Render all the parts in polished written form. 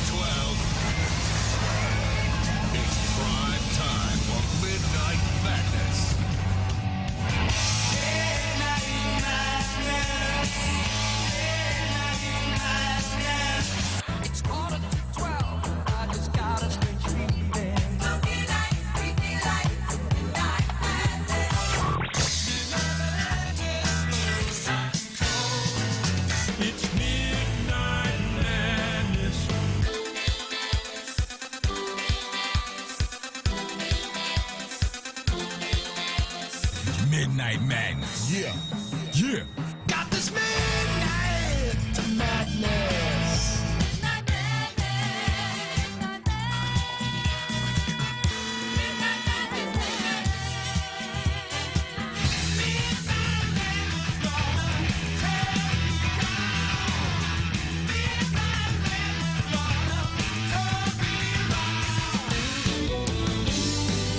12. It's prime time for Midnight Madness. It's quarter to 12. I just got a strange feeling. It's Midnight Madness. Midnight Madness. Yeah. Yeah. Got this Midnight Madness.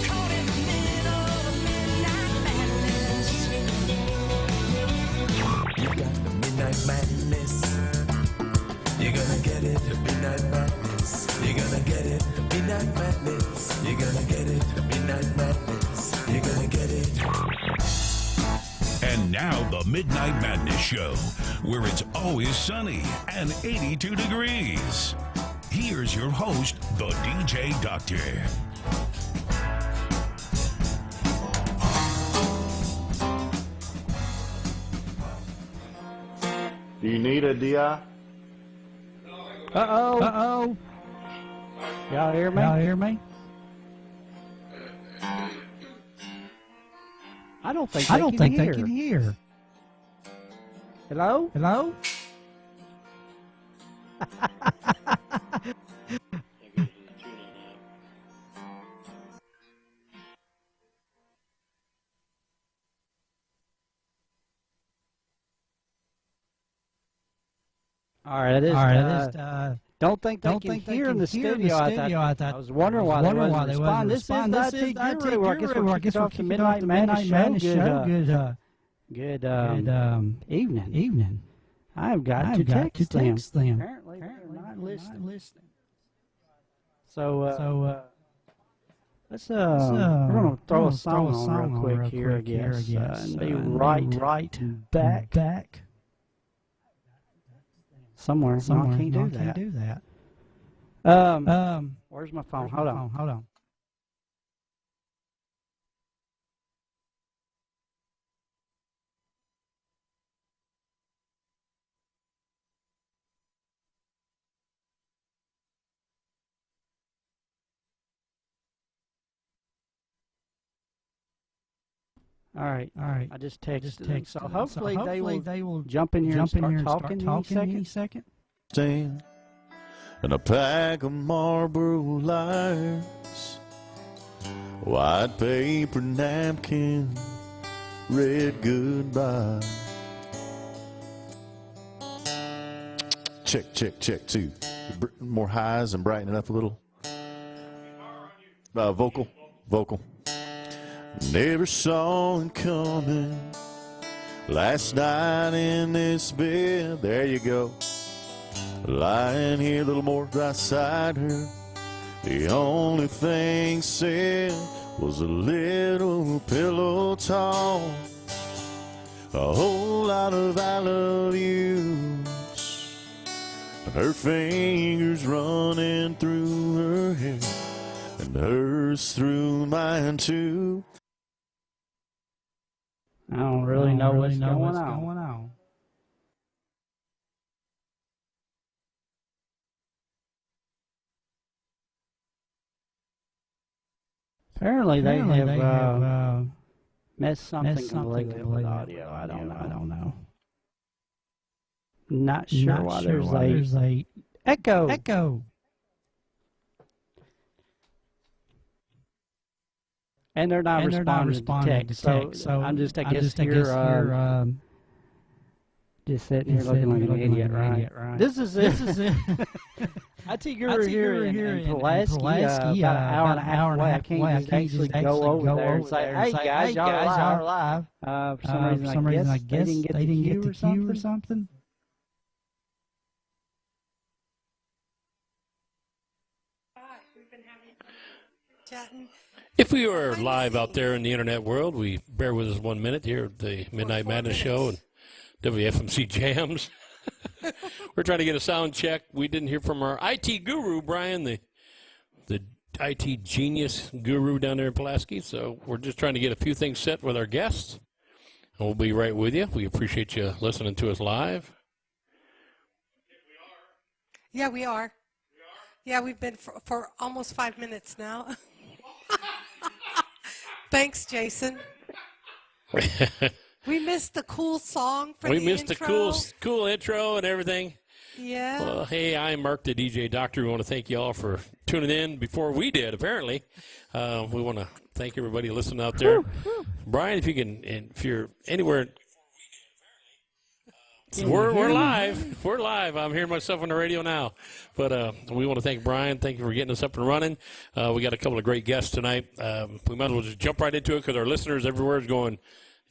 Caught in the middle of midnight madness. You've got the midnight madness. You're gonna get it, the midnight madness. You're gonna get it, the midnight madness. You're gonna get it, the midnight madness. You're gonna get it. And now the Midnight Madness Show, where it's always sunny and 82 degrees. Here's your host, the DJ Doctor. Do you need a DI? Uh-oh. Uh-oh. Y'all hear me? Y'all hear me? I don't think they can hear. Hello? Hello? All right, it is. Don't think they can hear in the studio. I was wondering why they wasn't responding. This is the IT Guru. I guess we'll kick it off the Midnight Madness Show. Good evening. I've got to text them. Apparently they're not listening. So, let's we're gonna throw a song on real quick here, I guess, and be right back. Somewhere. No, I can't do that. Where's my phone? Hold on. All right. I just texted them. So hopefully they will jump in here and start talking any second. Stand and a pack of Marlboro Lights, white paper napkin, red goodbye. Check 2. More highs and brighten it up a little. Vocal. Never saw it coming. Last night in this bed, there you go. Lying here a little more beside her. The only thing said was a little pillow talk. A whole lot of I love yous. And her fingers running through her hair. And hers through mine too. I don't really know what's going on. Apparently they have messed something completely with audio. I don't know. Not sure why there's a echo. And they're not responding to text. So I'm just, I guess, here, just sitting here looking like an idiot, right? This is it. IT Guru here in Pulaski, about an hour and a half away. I can't just actually go over there and say, hey guys, y'all are live. For some reason, I guess they didn't get the cue or something. Chatting. If we are live out there in the internet world, we bear with us 1 minute here at the Midnight Madness Show and WFMC Jams. We're trying to get a sound check. We didn't hear from our IT guru, Brian, the IT genius guru down there in Pulaski. So we're just trying to get a few things set with our guests. And we'll be right with you. We appreciate you listening to us live. Yeah, we are. Yeah, we've been for almost 5 minutes now. Thanks, Jason. We missed the cool song for the intro. We missed the cool intro and everything. Yeah. Well, hey, I'm Mark, the DJ Doctor. We want to thank you all for tuning in before we did, apparently. We want to thank everybody listening out there. Brian, if you can, and if you're anywhere, we're live. We're live. I'm hearing myself on the radio now. But we want to thank Brian. Thank you for getting us up and running. We got a couple of great guests tonight. We might as well just jump right into it because our listeners everywhere is going,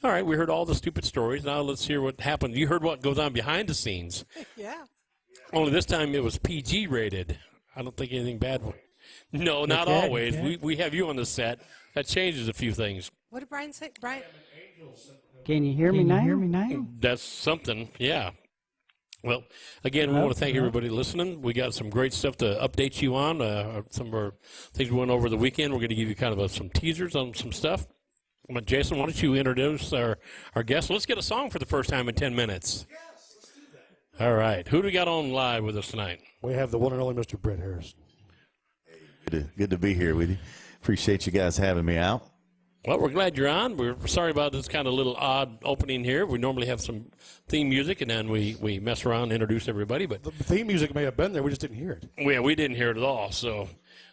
all right, we heard all the stupid stories. Now let's hear what happened. You heard what goes on behind the scenes. Yeah. Only this time it was PG rated. I don't think anything bad. No, not always. We have you on the set. That changes a few things. What did Brian say? Brian? Can you hear me now? That's something, yeah. Well, again, we want to thank everybody listening. We got some great stuff to update you on. Some of our things we went over the weekend. We're going to give you kind of some teasers on some stuff. But Jason, why don't you introduce our guest? Let's get a song for the first time in 10 minutes. Yes, let's do that. All right. Who do we got on live with us tonight? We have the one and only Mr. Brett Harris. Hey, good to be here with you. Appreciate you guys having me out. Well, we're glad you're on. We're sorry about this kind of little odd opening here. We normally have some theme music, and then we mess around and introduce everybody. But the theme music may have been there. We just didn't hear it. Yeah, we didn't hear it at all. So,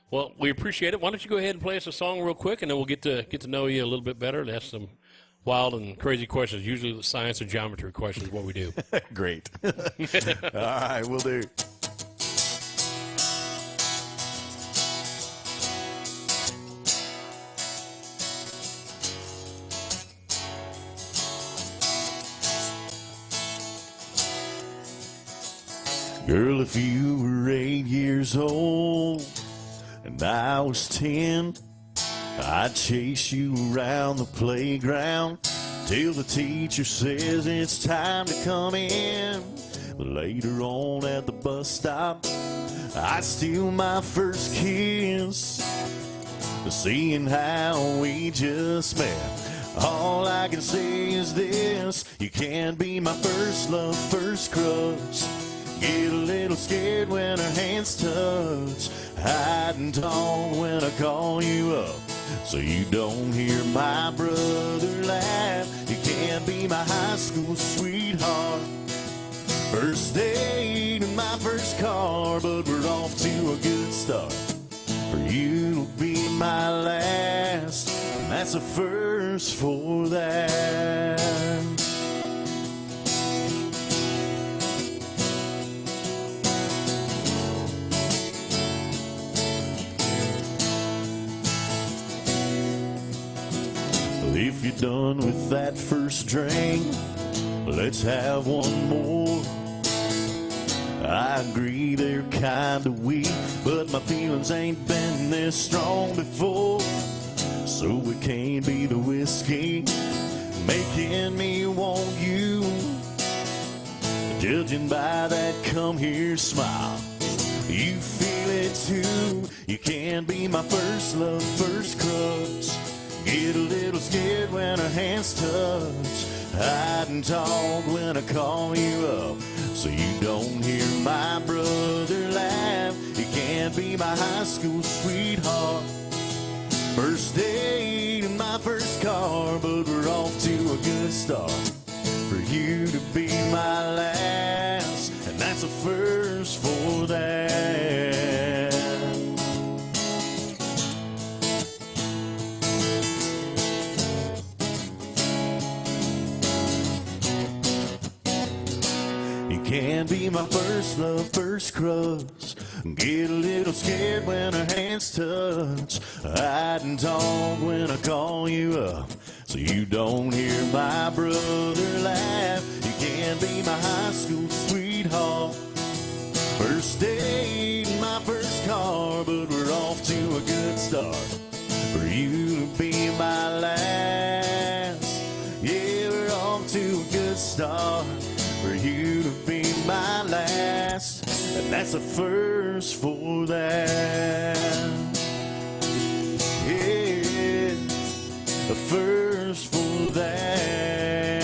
well, we appreciate it. Why don't you go ahead and play us a song real quick, and then we'll get to know you a little bit better and ask some wild and crazy questions. Usually science and geometry questions is what we do. Great. All right, we'll do. Girl, if you were 8 years old and I was 10, I'd chase you around the playground till the teacher says it's time to come in. But later on at the bus stop, I'd steal my first kiss, seeing how we just met. All I can say is this: you can't be my first love, first crush. Get a little scared when our hands touch, hide and talk when I call you up, so you don't hear my brother laugh. You can't be my high school sweetheart, first date in my first car, but we're off to a good start. For you to be my last, and that's a first for that. If you're done with that first drink, let's have one more. I agree they're kinda weak, but my feelings ain't been this strong before. So it can't be the whiskey making me want you. Judging by that come here smile, you feel it too. You can't be my first love, first crush. Get a little scared when our hands touch, hide and talk when I call you up, so you don't hear my brother laugh. You can't be my high school sweetheart, first date in my first car, but we're off to a good start. For you to be my last, and that's a first for that. Can't be my first love, first crush. Get a little scared when our hands touch, hide and talk when I call you up, so you don't hear my brother laugh. You can't be my high school sweetheart, first date in my first car, but we're off to a good start for you to be my last. Yeah, we're off to a good start for you to be my last. And that's a first for that. Yeah, a first for that.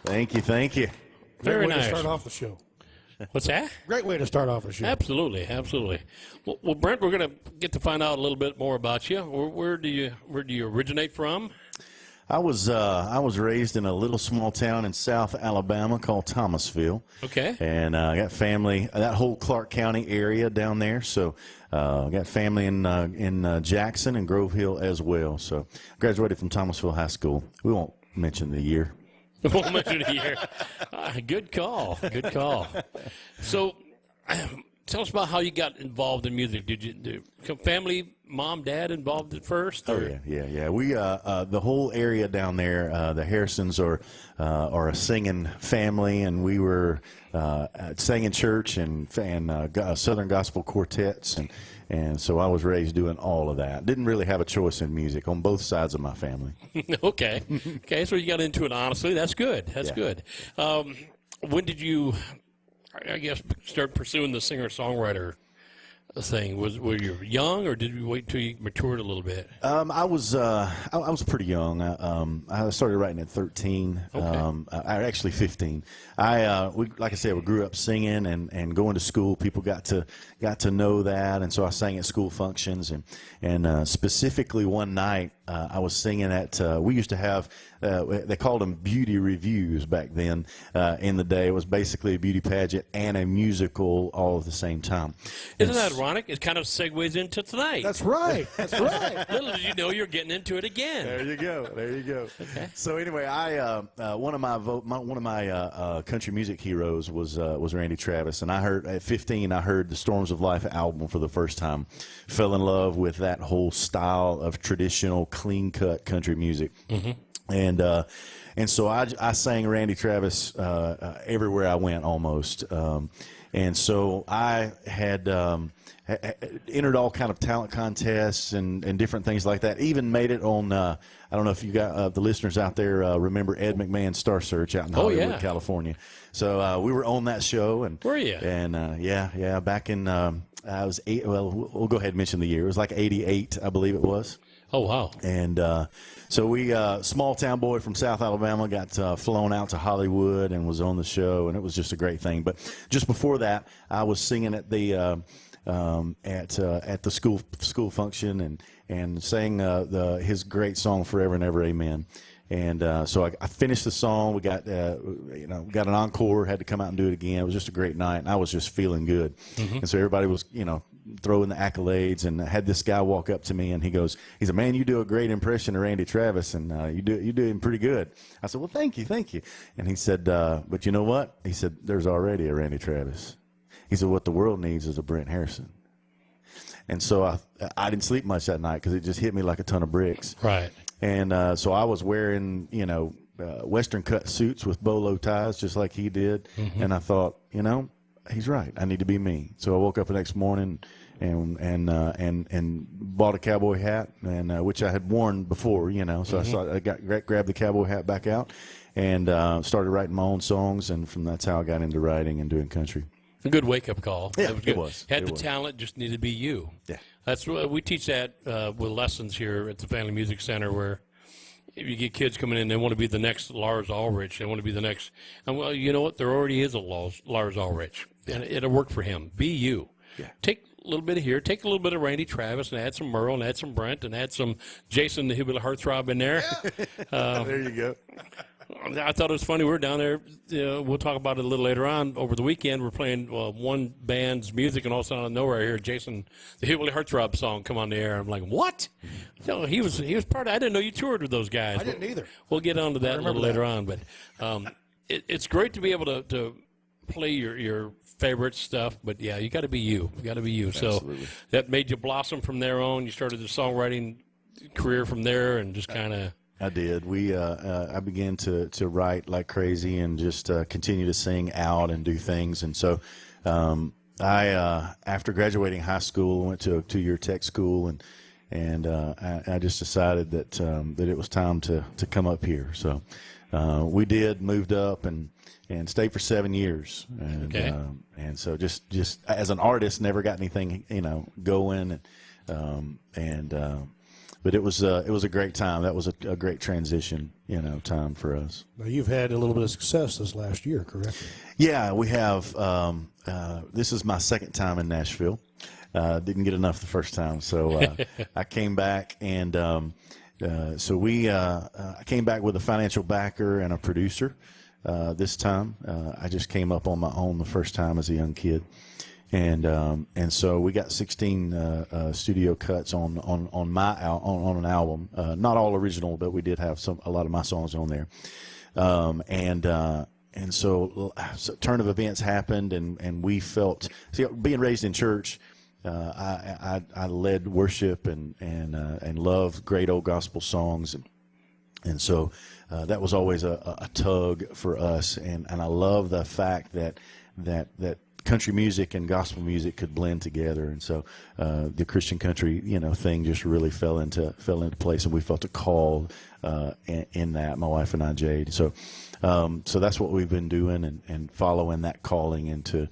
Thank you, thank you. Very Great way nice. to start off the show. What's that? Great way to start off the show. Absolutely, absolutely. Well, Brent, we're going to get to find out a little bit more about you. Where do you originate from? I was raised in a little small town in South Alabama called Thomasville. Okay. And I got family, that whole Clark County area down there. So I got family in Jackson and Grove Hill as well. So graduated from Thomasville High School. We won't mention the year. Won't mention it here. Good call. Good call. So, tell us about how you got involved in music. Did you family, mom, dad involved at first? Or? Oh yeah. We the whole area down there, the Harrisons are a singing family, and we were sang in church and Southern gospel quartets, and so I was raised doing all of that. Didn't really have a choice in music on both sides of my family. Okay. So you got into it honestly. That's good. That's good. When did you, I guess, start pursuing the singer-songwriter thing? Were you young, or did you wait till you matured a little bit? I was pretty young. I started writing at 13. Okay. Actually 15. Like I said, we grew up singing and going to school. People got to know that, and so I sang at school functions, and specifically one night I was singing at. We used to have. They called them beauty reviews back then. In the day, it was basically a beauty pageant and a musical all at the same time. Isn't that ironic? It kind of segues into tonight. That's right. That's right. Little did you know you're getting into it again. There you go. Okay. So anyway, one of my country music heroes was Randy Travis, and I heard at 15 I heard the Storms of Life album for the first time. Fell in love with that whole style of traditional, clean cut country music. Mm-hmm. And so I sang Randy Travis everywhere I went almost. And so I had entered all kind of talent contests and different things like that. Even made it on, I don't know if you got the listeners out there remember Ed McMahon's Star Search out in Hollywood, California. So we were on that show. And were you? And yeah, back in, I was 8, well, we'll go ahead and mention the year. It was like 88, I believe it was. Oh, wow. And so we, small town boy from South Alabama, got flown out to Hollywood and was on the show, and it was just a great thing. But just before that, I was singing at the at the school function and sang his great song "Forever and Ever, Amen." And so I finished the song. We got got an encore. Had to come out and do it again. It was just a great night, and I was just feeling good. Mm-hmm. And so everybody was throwing the accolades, and I had this guy walk up to me, and he said, "Man, you do a great impression of Randy Travis, and you do him pretty good." I said, "Well, thank you." And he said, "But you know what?" He said, "There's already a Randy Travis." He said, "What the world needs is a Brent Harrison." And so I didn't sleep much that night because it just hit me like a ton of bricks. Right. And so I was wearing, Western cut suits with bolo ties, just like he did. Mm-hmm. And I thought, he's right. I need to be me. So I woke up the next morning and bought a cowboy hat, and which I had worn before, So Mm-hmm. I grabbed the cowboy hat back out and started writing my own songs, and that's how I got into writing and doing country. A good wake-up call. Yeah, it was. Had the talent, just needed to be you. Yeah. That's what we teach that with lessons here at the Family Music Center, where if you get kids coming in, they want to be the next Lars Ulrich. They want to be the next. And well, you know what? There already is a Lars Ulrich, and it'll work for him. Be you. Yeah. Take a little bit of here. Take a little bit of Randy Travis, and add some Merle, and add some Brent, and add some Jason the Hillbilly Heartthrob in there. There you go. I thought it was funny. We're down there. We'll talk about it a little later on. Over the weekend, we're playing one band's music, and all of a sudden, out of nowhere, I hear Jason, the Hillbilly Heartthrob song come on the air. I'm like, what? No, he was part of. I didn't know you toured with those guys. I didn't either. We'll get on to that a little later on. But it's great to be able to play your favorite stuff. But yeah, you got to be you. You got to be you. Absolutely. So that made you blossom from there on. You started the songwriting career from there, and just kind of I did. I began to write like crazy and just continue to sing out and do things. And so I after graduating high school, went to a 2-year tech school, and I just decided that it was time to come up here. So we moved up and stayed for 7 years. And, okay. And so just as an artist, never got anything going. But it was a great time. That was a great transition, time for us. Now, you've had a little bit of success this last year, correct? Yeah, we have. This is my second time in Nashville. Didn't get enough the first time, so I came back, and I came back with a financial backer and a producer. This time, I just came up on my own the first time as a young kid. And so we got 16 studio cuts on an album. Not all original, but we did have a lot of my songs on there. And so turn of events happened, and we felt, being raised in church, I led worship and loved great old gospel songs, and so that was always a tug for us. And I love the fact that country music and gospel music could blend together, and so the Christian country, thing just really fell into place, and we felt a call in that. My wife and I, Jade. So that's what we've been doing, and following that calling into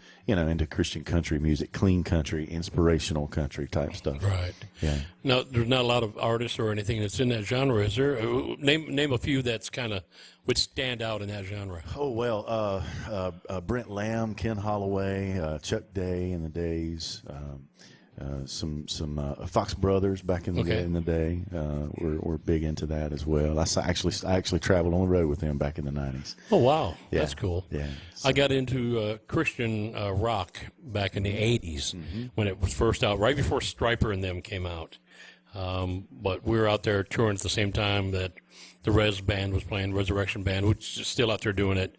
Christian country music, clean country, inspirational country type stuff. Right. Yeah. Now, there's not a lot of artists or anything that's in that genre, is there? Name a few that's kind of would stand out in that genre. Oh, well, Brent Lamb, Ken Holloway, Chuck Day in the days, some Fox Brothers back in the day. We're big into that as well. I actually traveled on the road with them back in the 90s. Oh, wow. Yeah. That's cool. Yeah. I got into Christian rock back in the 80s when it was first out, right before Stryper and them came out. But we were out there touring at the same time that the Res band was playing, Resurrection Band, which is still out there doing it.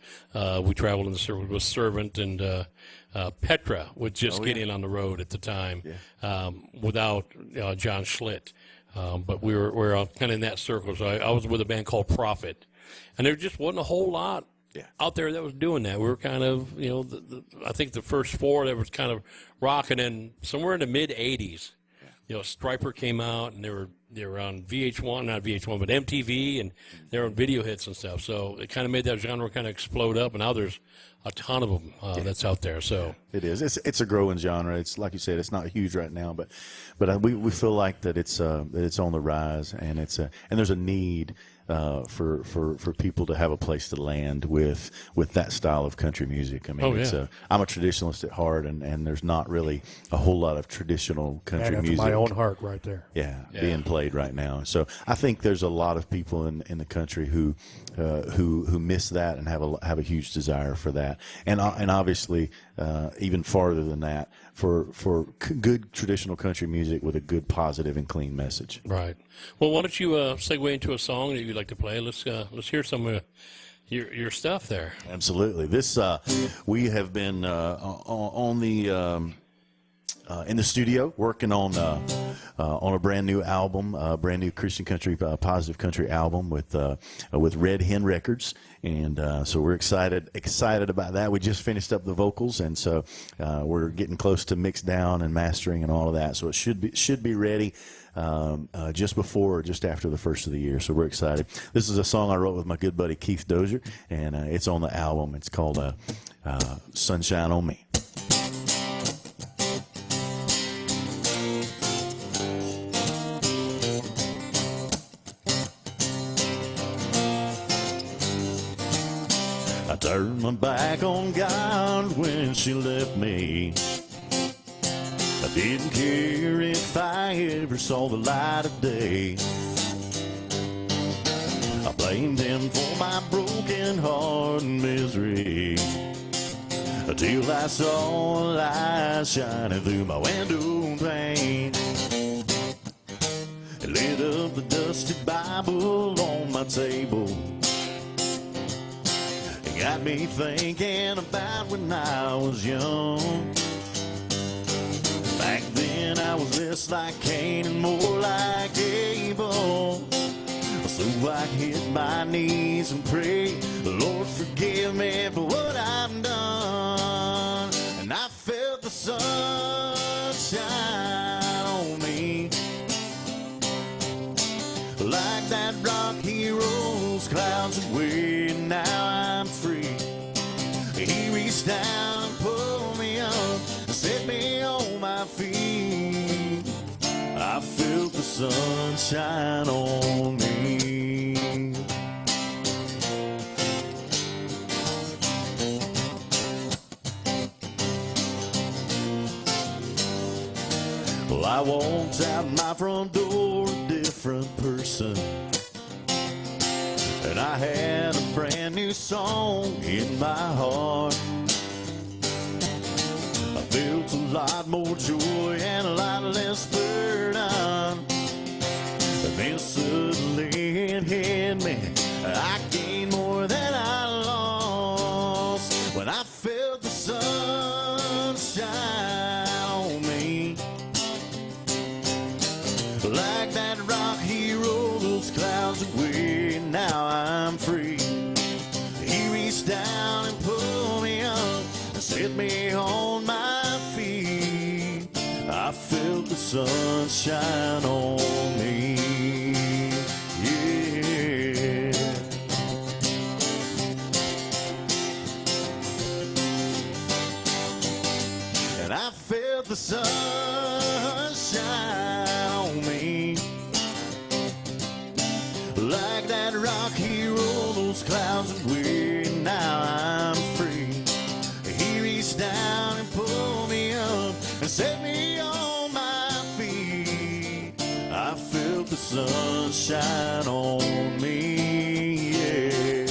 We traveled in the circle with Servant, and Petra was just getting on the road at the time without John Schlitt. But we were kind of in that circle. So I was with a band called Prophet, and there just wasn't a whole lot out there that was doing that. We were kind of, I think the first four that was kind of rock, and then somewhere in the mid-'80s, Stryper came out, and they were on VH1, not VH1, but MTV, and they were on video hits and stuff. So it kind of made that genre kind of explode up, and now there's a ton of them that's out there. So it is. It's a growing genre. It's like you said, it's not huge right now, but we feel like that it's on the rise, and and there's a need for people to have a place to land with that style of country music. I mean, I'm a traditionalist at heart, and there's not really a whole lot of traditional country music. My own heart, right there. Yeah, being played right now. So I think there's a lot of people in the country who miss that and have a huge desire for that, and obviously even farther than that for good traditional country music with a good, positive, and clean message. Right. Well, why don't you segue into a song that you'd like to play? Let's hear some of your stuff there. Absolutely. This we have been on the. In the studio, working on a brand new album, brand new Christian country, positive country album with Red Hen Records, and so we're excited about that. We just finished up the vocals, and so we're getting close to mix down and mastering and all of that. So it should be ready just before or just after the first of the year. So we're excited. This is a song I wrote with my good buddy Keith Dozier, and it's on the album. It's called "Sunshine on Me." I turned my back on God when she left me. I didn't care if I ever saw the light of day. I blamed him for my broken heart and misery, until I saw a light shining through my window pane. It lit up the dusty Bible on my table. Got me thinking about when I was young. Back then I was less like Cain and more like Abel. So I hit my knees and pray, Lord, forgive me for what I've done. And I felt the sun shine on me, like that rock he rolls clouds away, and now I'm free. He reached down and pulled me up, set me on my feet. I felt the sun shine on me. Well, I walked out my front door a different person, and I had a brand new song in my heart. I felt a lot more joy and a lot less burden. And then suddenly it hit me, I gained more than I lost, when I felt the sun shine on me, like that rock he rolled those clouds away. Now I'm free. He reached down and pulled me up and set me on my feet. I felt the sun shine on me. Yeah. And I felt the sun shine on me, like that rock he rolled those clouds away. Now I'm free. He reached down and pulled me up and set me on my feet. I felt the sun shine on me, yeah.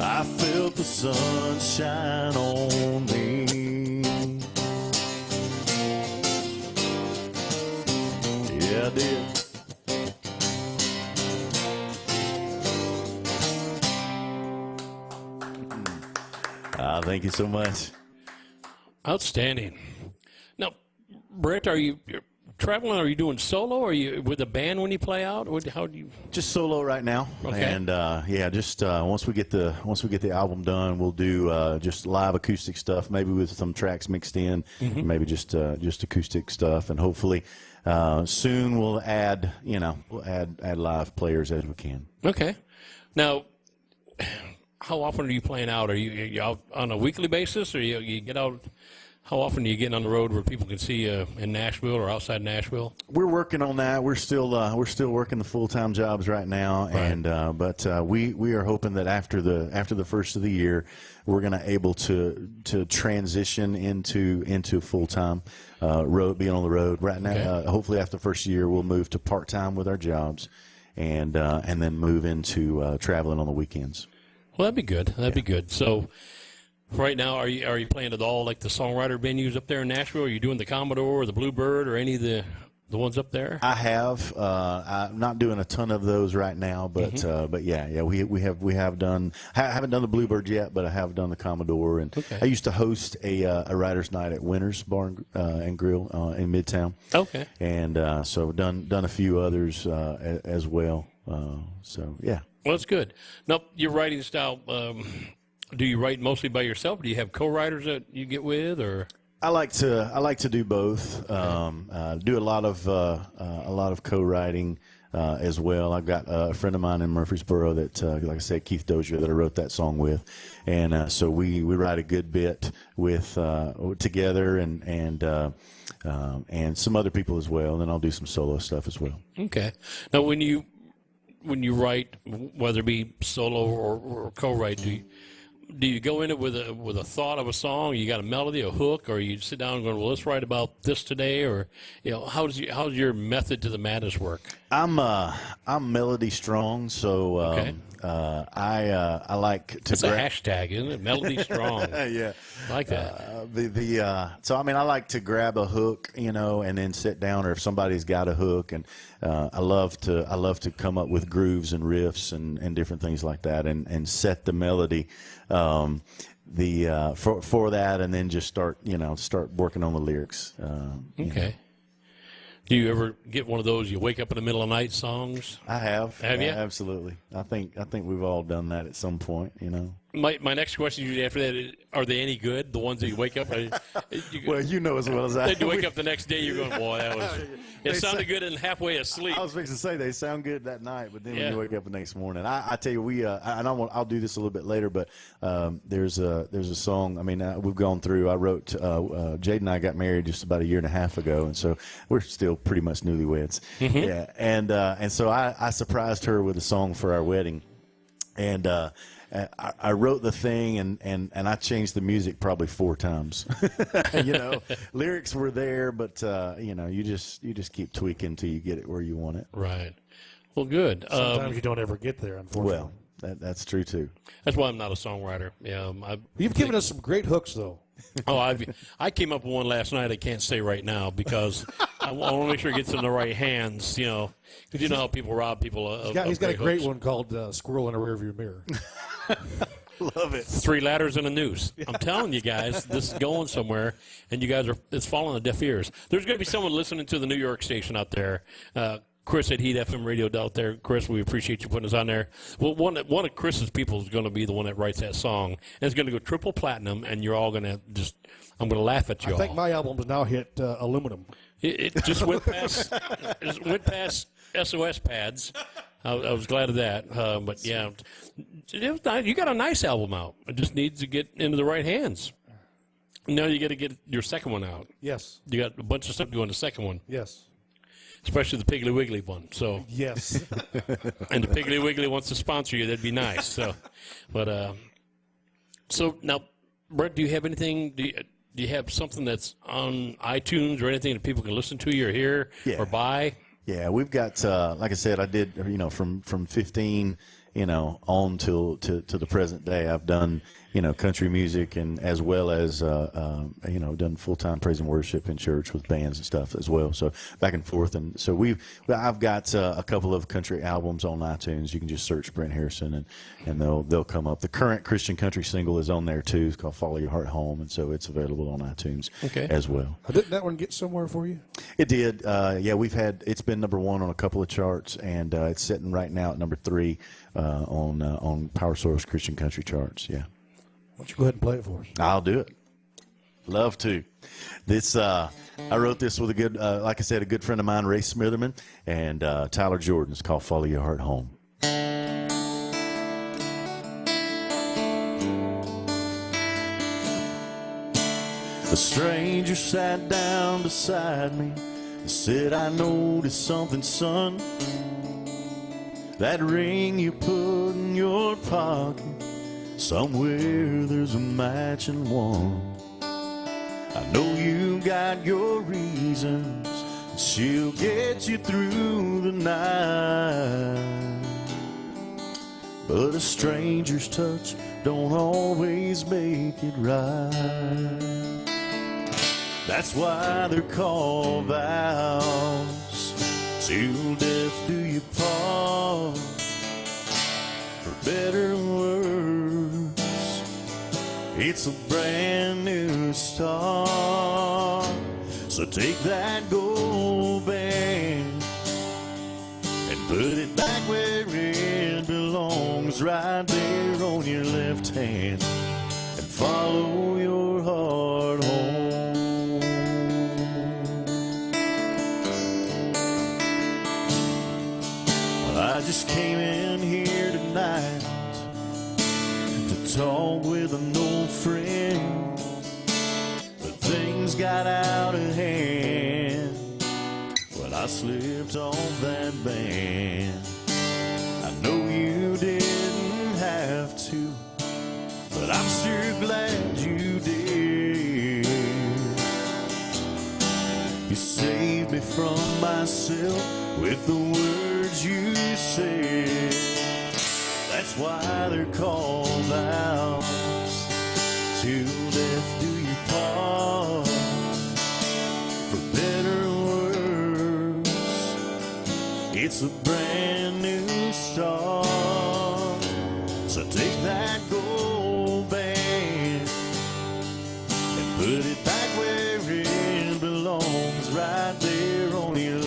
I felt the sun shine on me. Yeah, I did. Thank you so much. Outstanding. Now, Brent, you're traveling? Are you doing solo? Or are you with a band when you play out? How do you? Just solo right now. Okay. And just once we get the album done, we'll do just live acoustic stuff, maybe with some tracks mixed in, maybe just acoustic stuff, and hopefully soon we'll add live players as we can. Okay. Now, how often are you playing out? Are you out on a weekly basis, or you get out? How often do you get on the road where people can see you in Nashville or outside Nashville? We're working on that. We're still working the full-time jobs right now, right. And but we are hoping that after the first of the year, we're going to able to transition into full-time being on the road right now. Okay. Hopefully, after the first year, we'll move to part-time with our jobs, and then move into traveling on the weekends. Well, that'd be good. That'd be good. So. Right now, are you playing at all like the songwriter venues up there in Nashville? Are you doing the Commodore or the Bluebird or any of the ones up there? I have. I'm not doing a ton of those right now, but yeah, we have done. I haven't done the Bluebird yet, but I have done the Commodore, and okay. I used to host a writers' night at Winters Bar and Grill in Midtown. Okay. And so done a few others as well. So yeah. Well, that's good. Now, your writing style. Do you write mostly by yourself? Do you have co-writers that you get with, or? I like to do both. Do a lot of co-writing as well. I've got a friend of mine in Murfreesboro that, like I said, Keith Dozier, that I wrote that song with, and so we write a good bit with together, and some other people as well. And then I'll do some solo stuff as well. Okay. Now, when you write, whether it be solo or co-write, do you go in it with a thought of a song? You got a melody, a hook, or you sit down and go, well, let's write about this today, or how's your method to the madness work? I'm melody strong, so okay. I like to. It's a hashtag, isn't it? Melody strong. Yeah, I like that. So I mean, I like to grab a hook, and then sit down, or if somebody's got a hook, and I love to come up with grooves and riffs and different things like that, and set the melody. For that, and then just start working on the lyrics. Okay. Do you ever get one of those? You wake up in the middle of the night songs. I have. Have you? Absolutely. I think we've all done that at some point. My next question usually after that is, are they any good? The ones that you wake up. Well, you know as well as I. Then you wake up the next day, you're going, boy, that was. It sounded good and halfway asleep. I was fixing to say they sound good that night, but then when you wake up the next morning, I tell you, I'll do this a little bit later, but there's a song. I mean, we've gone through. I wrote. Jade and I got married just about a year and a half ago, and so we're still pretty much newlyweds. Mm-hmm. Yeah, and so I surprised her with a song for our wedding, and. I wrote the thing and I changed the music probably 4 times. Lyrics were there, but you just keep tweaking until you get it where you want it. Right. Well, good. Sometimes you don't ever get there, unfortunately. Well, that's true too. That's why I'm not a songwriter. Yeah, You've given us some great hooks, though. I came up with one last night. I can't say right now because I want to make sure it gets in the right hands. Because you know how people rob people. He's got a great one called "Squirrel in a Rearview Mirror." Love it. 3 ladders and a noose. I'm telling you guys, this is going somewhere, and you guys it's falling on deaf ears. There's going to be someone listening to the New York station out there. Chris at Heat FM Radio out there. Chris, we appreciate you putting us on there. Well, one of Chris's people is going to be the one that writes that song, and it's going to go triple platinum, and you're all going to I'm going to laugh at you all. I think my album has now hit aluminum. It just went past SOS pads. I was glad of that. But, yeah, you got a nice album out. It just needs to get into the right hands. Now you got to get your second one out. Yes. You got a bunch of stuff to go in the second one. Yes. Especially the Piggly Wiggly one. So yes. And the Piggly Wiggly wants to sponsor you. That'd be nice. So now, Brett, do you have anything? Do you have something that's on iTunes or anything that people can listen to or hear or buy? Yeah, we've got like I said, I did from 15 on to the present day. I've done country music and as well as done full-time praise and worship in church with bands and stuff as well. So back and forth, and so I've got a couple of country albums on iTunes. You can just search Brent Harrison and they'll come up. The current Christian country single is on there too. It's called "Follow Your Heart Home," and so it's available on iTunes as well. Didn't that one get somewhere for you? It did. It's been number 1 on a couple of charts, and it's sitting right now at number 3 on Power Source Christian Country charts. Yeah. Why don't you go ahead and play it for us? I'll do it. Love to. This I wrote this with a good, like I said, a good friend of mine, Ray Smitherman, and Tyler Jordan. It's called "Follow Your Heart Home." A stranger sat down beside me and said, "I noticed something, son. That ring you put in your pocket, somewhere there's a matching one. I know you got your reasons, and she'll get you through the night. But a stranger's touch don't always make it right. That's why they're called vows, till death do you part. For better or worse, it's a brand new start. So take that gold band and put it back where it belongs, right there on your left hand, and follow your heart home. I just came in here tonight to talk with an old friend, but things got out of hand when I slipped off that band. I know you didn't have to, but I'm sure glad you did. You saved me from myself with the words you said. That's why they're called vows, till death do you part. For better or worse, it's a brand new start. So take that gold band and put it back where it belongs, right there on your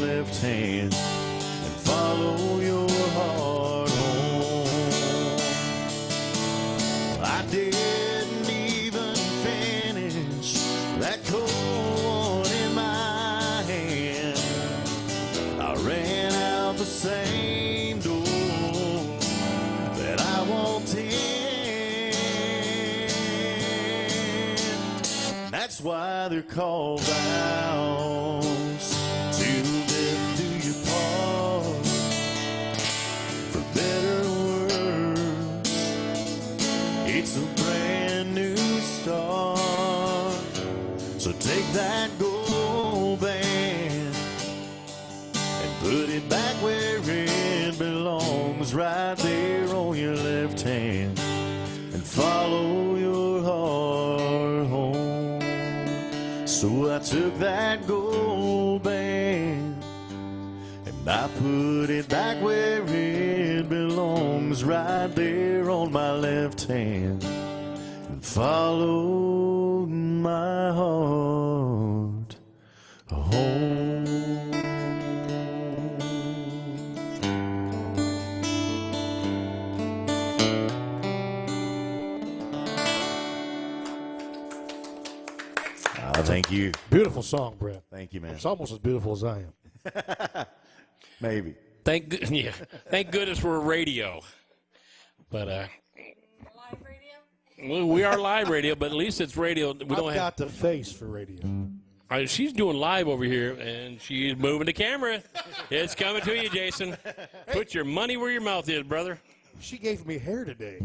the same door that I walked in. That's why they're called vows, to live through your part, for better or worse. It's a brand new start. So take that gold band and put it back where it belongs, right there on your left hand, and follow your heart home. So I took that gold band and I put it back where it belongs, right there on my left hand, and followed my heart home. Thank you. Beautiful song, Brett. Thank you, man. It's almost as beautiful as I am. Maybe. Thank goodness for radio. But Live radio? we are live radio, but at least it's radio. We don't I've got the face for radio. She's doing live over here, and she's moving the camera. It's coming to you, Jason. Put your money where your mouth is, brother. She gave me hair today.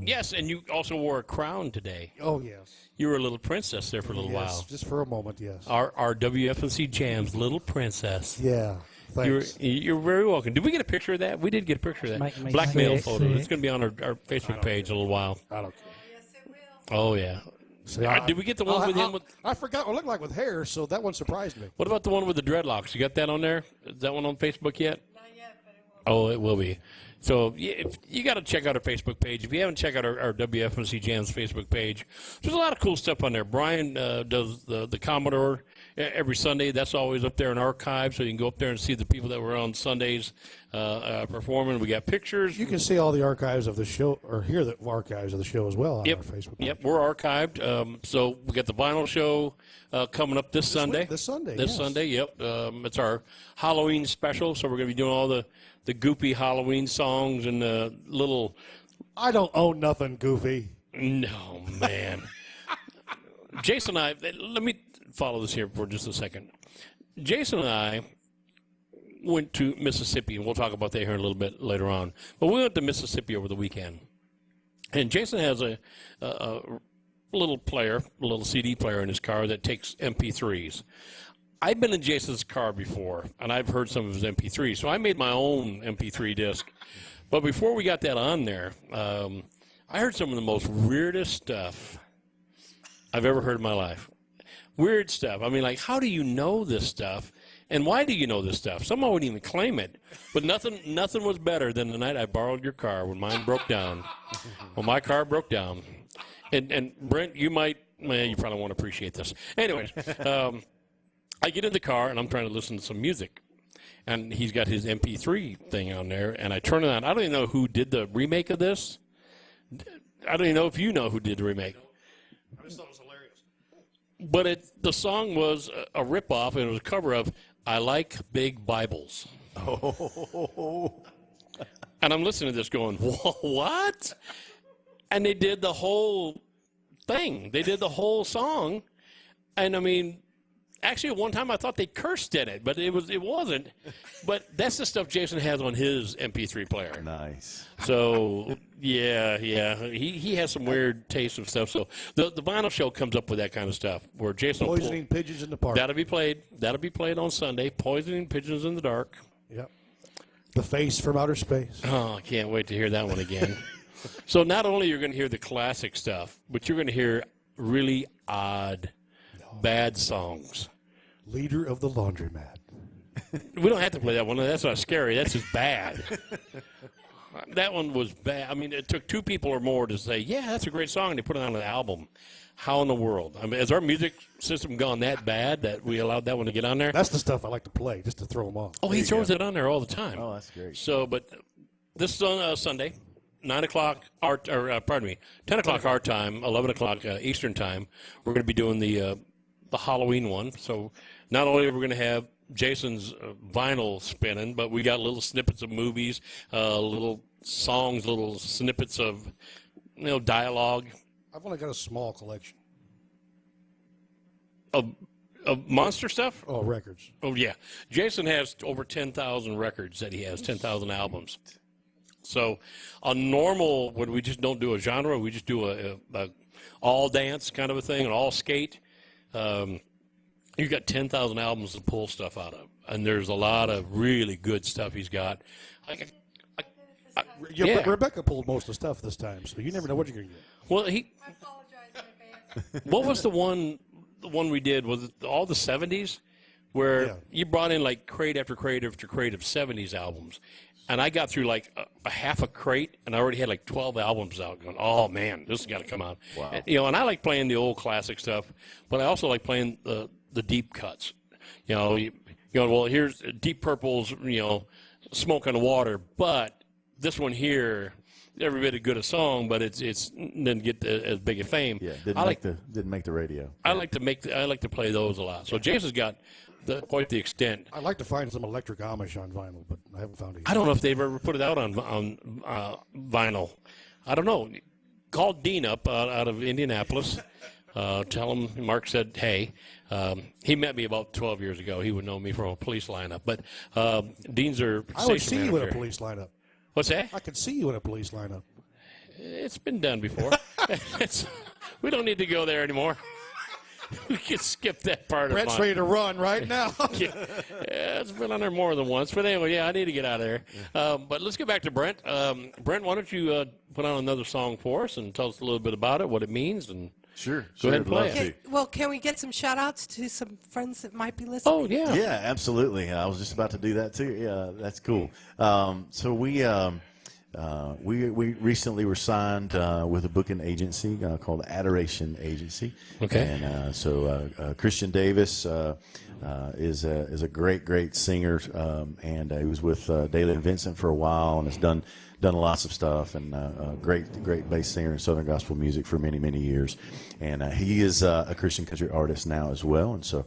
Yes, and you also wore a crown today. Oh, yes. You were a little princess there for a little Yes, while. just for a moment, yes. Our WFNC Jams little princess. Yeah, thanks. You're very welcome. Did we get a picture of that? We did get a picture of that. Make me Blackmail sick. photo. It's going to be on our Facebook page in a little while. I don't care. Yes, it will. Oh, yeah. See, Did we get the one with him with... I forgot what it looked like with hair, so that one surprised me. What about the one with the dreadlocks? You got that on there? Is that one on Facebook yet? Not yet, but it will. Oh, it will be. So you got to check out our Facebook page. If you haven't checked out our WFNC Jams Facebook page, there's a lot of cool stuff on there. Brian does the Commodore every Sunday. That's always up there in archive, so you can go up there and see the people that were on Sundays performing. We got pictures. You can see all the archives of the show, or hear the archives of the show as well on Yep. our Facebook page. Yep, we're archived. So we got the vinyl show coming up this Sunday. This Sunday, This yes. Sunday, yep. It's our Halloween special, so we're going to be doing all the goopy Halloween songs and little... I don't own nothing, Goofy. No, man. Jason and I, let me follow this here for just a second. Jason and I went to Mississippi, and we'll talk about that here in a little bit later on. But we went to Mississippi over the weekend. And Jason has a little player, a little CD player in his car that takes MP3s. I've been in Jason's car before, and I've heard some of his MP3s, so I made my own MP3 disc. But before we got that on there, I heard some of the most weirdest stuff I've ever heard in my life. Weird stuff. I mean, like, how do you know this stuff? And why do you know this stuff? Someone wouldn't even claim it. But nothing was better than the night I borrowed your car when mine broke down. When my car broke down. And Brent, you might, well, you probably won't appreciate this. Anyways, I get in the car, and I'm trying to listen to some music. And he's got his MP3 thing on there, and I turn it on. I don't even know who did the remake of this. I don't even know if you know who did the remake. I just thought it was hilarious. But the song was a ripoff, and it was a cover of I Like Big Bibles. Oh. And I'm listening to this going, what? And they did the whole thing. They did the whole song. And, I mean, actually, at one time I thought they cursed in it, but it wasn't. But that's the stuff Jason has on his MP3 player. Nice. So, yeah. He has some weird taste of stuff. So the vinyl show comes up with that kind of stuff where Jason will Poisoning Pigeons in the Park. That'll be played on Sunday. Poisoning Pigeons in the Dark. Yep. The Face from Outer Space. Oh, I can't wait to hear that one again. So not only you're going to hear the classic stuff, but you're going to hear really odd, bad songs. Leader of the Laundromat. We don't have to play that one. That's not scary. That's just bad. That one was bad. I mean, it took two people or more to say, yeah, that's a great song, and they put it on an album. How in the world? I mean, has our music system gone that bad that we allowed that one to get on there? That's the stuff I like to play, just to throw them off. Oh, he throws it on there all the time. Oh, that's great. So, but this is on Sunday, 9 o'clock, 10 o'clock our time, 11 o'clock Eastern time. We're going to be doing the Halloween one. So not only are we going to have Jason's vinyl spinning, but we got little snippets of movies, little songs, little snippets of, dialogue. I've only got a small collection. Of monster stuff? Oh, records. Oh, yeah. Jason has over 10,000 records that he has, 10,000 albums. So on normal, when we just don't do a genre, we just do a all dance kind of a thing, an all skate. You've got 10,000 albums to pull stuff out of. And there's a lot of really good stuff he's got. Yeah. Rebecca pulled most of the stuff this time, so you never know what you're going to get. Well, I apologize in advance. what was the one we did? Was it all the 70s? Where you brought in like crate after crate after crate of 70s albums. And I got through like a half a crate, and I already had like 12 albums out going, oh, man, this has got to come out. Wow. And, and I like playing the old classic stuff, but I also like playing the deep cuts. Well, here's Deep Purple's, Smoke on the Water, but this one here, every bit as good a song, but it didn't get as big a fame. Yeah, didn't make the radio. I like to play those a lot. So Jason's got quite the extent. I'd like to find some Electric Amish on vinyl, but I haven't found it yet. I don't know if they've ever put it out on vinyl. I don't know. Call Dean up out of Indianapolis. Tell him Mark said, hey. He met me about 12 years ago. He would know me from a police lineup. But Dean's our station manager. I would see you in a police lineup. What's that? I could see you in a police lineup. It's been done before. We don't need to go there anymore. We can skip that part Brett's of ready to run right now. Yeah, it's been on there more than once. But anyway, I need to get out of there. But let's get back to Brent. Brent, why don't you put on another song for us and tell us a little bit about it, what it means, and Sure. Go ahead and play it. Well, can we get some shout-outs to some friends that might be listening? Oh, yeah. Yeah, absolutely. I was just about to do that, too. Yeah, that's cool. So we recently were signed with a booking agency called Adoration Agency. Okay. And so Christian Davis is a great singer, and he was with Daily and Vincent for a while and has done lots of stuff, and great bass singer in Southern gospel music for many years. And he is a Christian country artist now as well, and so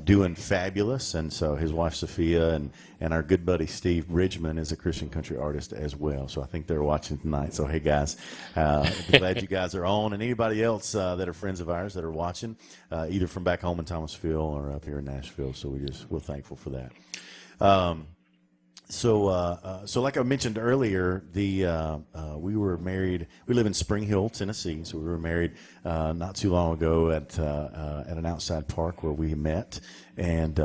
doing fabulous. And so his wife Sophia and our good buddy Steve Bridgman is a Christian country artist as well. So I think they're watching tonight. So hey guys, glad you guys are on, and anybody else that are friends of ours that are watching, either from back home in Thomasville or up here in Nashville. So we're thankful for that. So like I mentioned earlier, we were married. We live in Spring Hill, Tennessee. So we were married not too long ago at an outside park where we met, and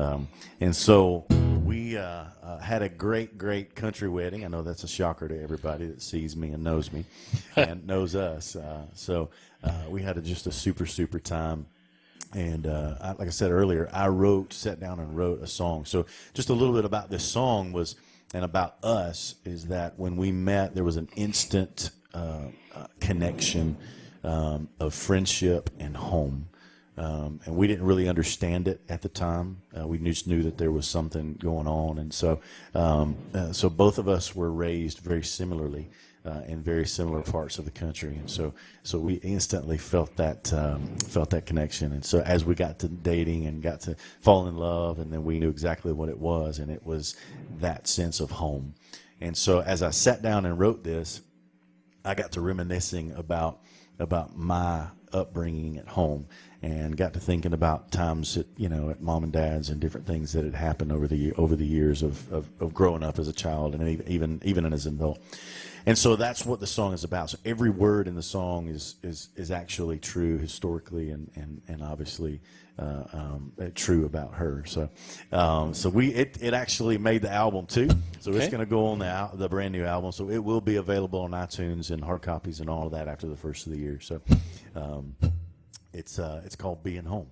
so we had a great country wedding. I know that's a shocker to everybody that sees me and knows me and knows us. So we had just a super time. And like I said earlier, I sat down and wrote a song. So just a little bit about this song and about us is that when we met, there was an instant connection of friendship and home. And we didn't really understand it at the time. We just knew that there was something going on. And so both of us were raised very similarly in very similar parts of the country. And so we instantly felt that connection. And so as we got to dating and got to fall in love, and then we knew exactly what it was, and it was that sense of home. And so as I sat down and wrote this, I got to reminiscing about my upbringing at home, and got to thinking about times at mom and dad's and different things that had happened over the years of growing up as a child and even as an adult. And so that's what the song is about. So every word in the song is actually true historically and obviously true about her. So it actually made the album too. So It's going to go on the brand new album. So it will be available on iTunes and hard copies and all of that after the first of the year. So it's called Being Home.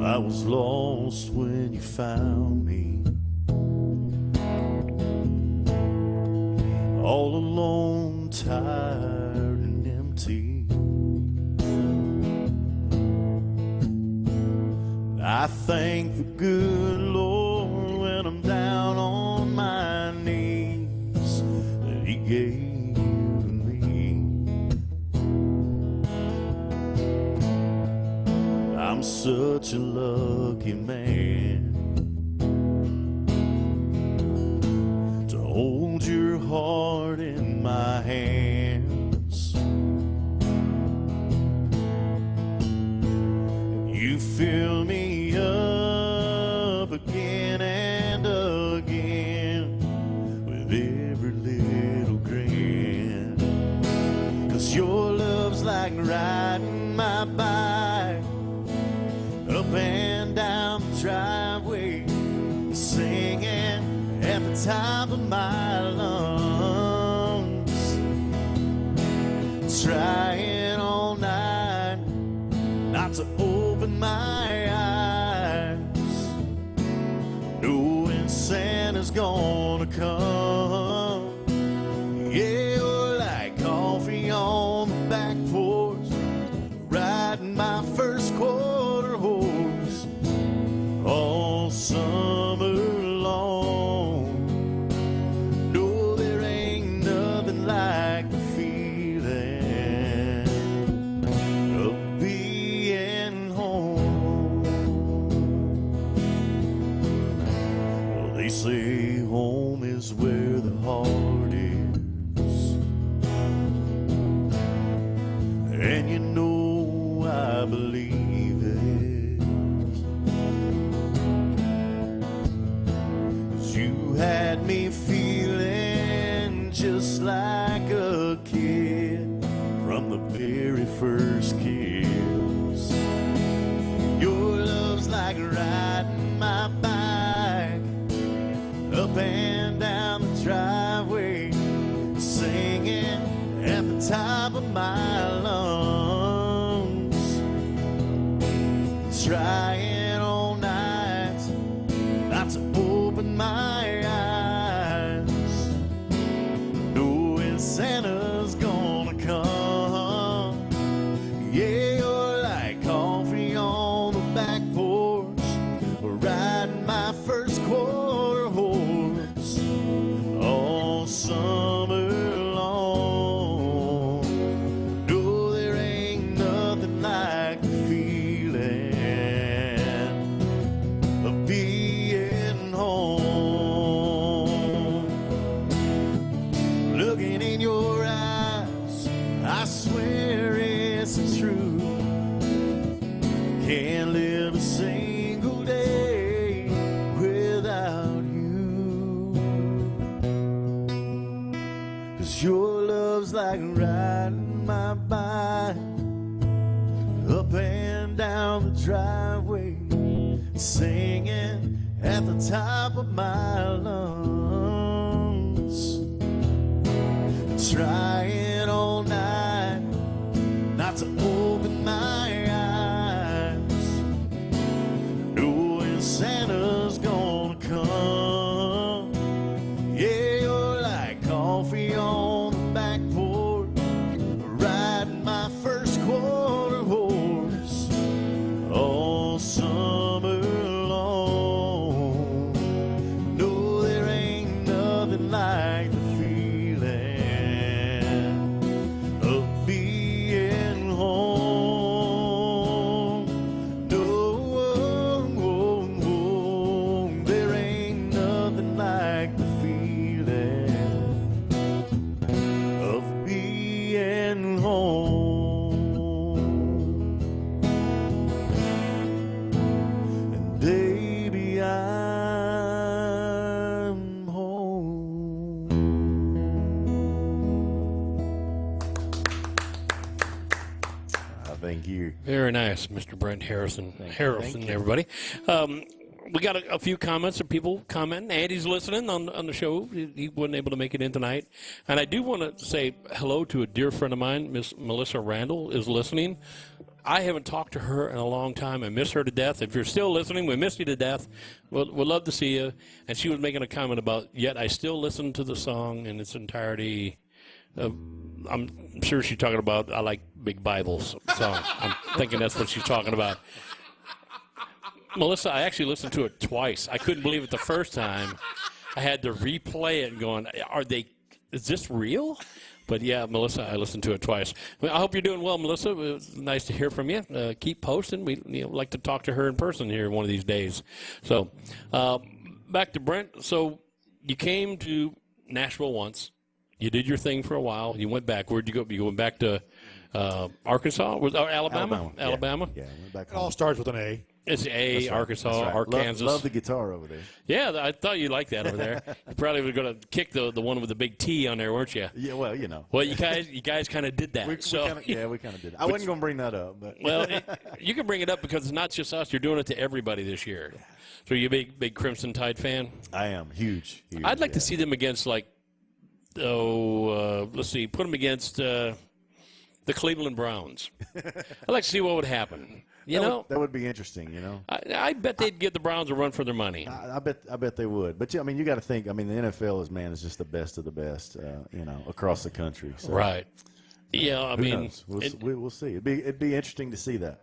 I was lost when you found me, all alone, tired and empty. I thank the good Lord when I'm down on my knees. such a lucky man to hold your heart in my hands. You fill me up again and again with every little grin. 'Cause your love's like riding my bike up and down the driveway, singing at the top of my lungs, trying all night not to open my eyes, knowing Santa's gonna come. Yeah, you're like coffee on the back porch, riding my first quarter horse all summer long. No, there ain't nothing like the feeling of being home. Well, they say home is where the heart is, and you know I believe it. 'Cause you had me feeling just like a kid from the very first kiss. Your love's like riding my bike up and down the driveway, singing at the top of my lungs, trying all night not to open my eyes, knowing Santa's gonna come. Yeah, you're like coffee on the back porch, riding my first quarter horse all summer long. No, there ain't nothing like the feeling of being home. Looking in your eyes, I swear it's true. Can't live a single day without you. 'Cause your love's like riding my bike up and down the driveway, singing at the top of my lungs, trying all night not to open my eyes, knowing Santa's gonna come. Yeah, you're like coffee on the back porch, riding my first quarter horse all summer long. No, there ain't nothing like the feeling of being home. No, there ain't nothing like the feeling of being home. And baby, I'm home. Thank you. Very nice, Mr. Brent Harrison. Thank Harrison, you. everybody. We got a few comments of people commenting. Andy's listening on the show. He wasn't able to make it in tonight. And I do want to say hello to a dear friend of mine, Miss Melissa Randall, is listening. I haven't talked to her in a long time. I miss her to death. If you're still listening, we miss you to death. We'd love to see you. And she was making a comment about, yet I still listen to the song in its entirety. I'm sure she's talking about I Like Big Bibles song. I'm thinking that's what she's talking about. Melissa, I actually listened to it twice. I couldn't believe it the first time. I had to replay it and going, is this real? But yeah, Melissa, I listened to it twice. Well, I hope you're doing well, Melissa. It was nice to hear from you. Keep posting. We like to talk to her in person here one of these days. So back to Brent. So you came to Nashville once. You did your thing for a while. You went back. Where'd you go? You went back to Arkansas? Alabama? Alabama? Yeah, went back It all home. starts with an A. It's A, Right. Arkansas, That's right. Arkansas. Love the guitar over there. Yeah, I thought you liked that over there. You probably were going to kick the one with the big T on there, weren't you? Yeah, well, you know. Well, you guys kind of did that. We kinda did. I wasn't going to bring that up, but Well, you can bring it up because it's not just us. You're doing it to everybody this year. So you're a big Crimson Tide fan? I am huge. I'd like to see them against, like, let's see, put them against the Cleveland Browns. I'd like to see what would happen. That would be interesting. You know, I bet they'd give the Browns a run for their money. I bet they would. But yeah, I mean, you got to think. I mean, the NFL is just the best of the best. Across the country. So, Right. Yeah, I who mean, knows? We'll see. It'd be interesting to see that.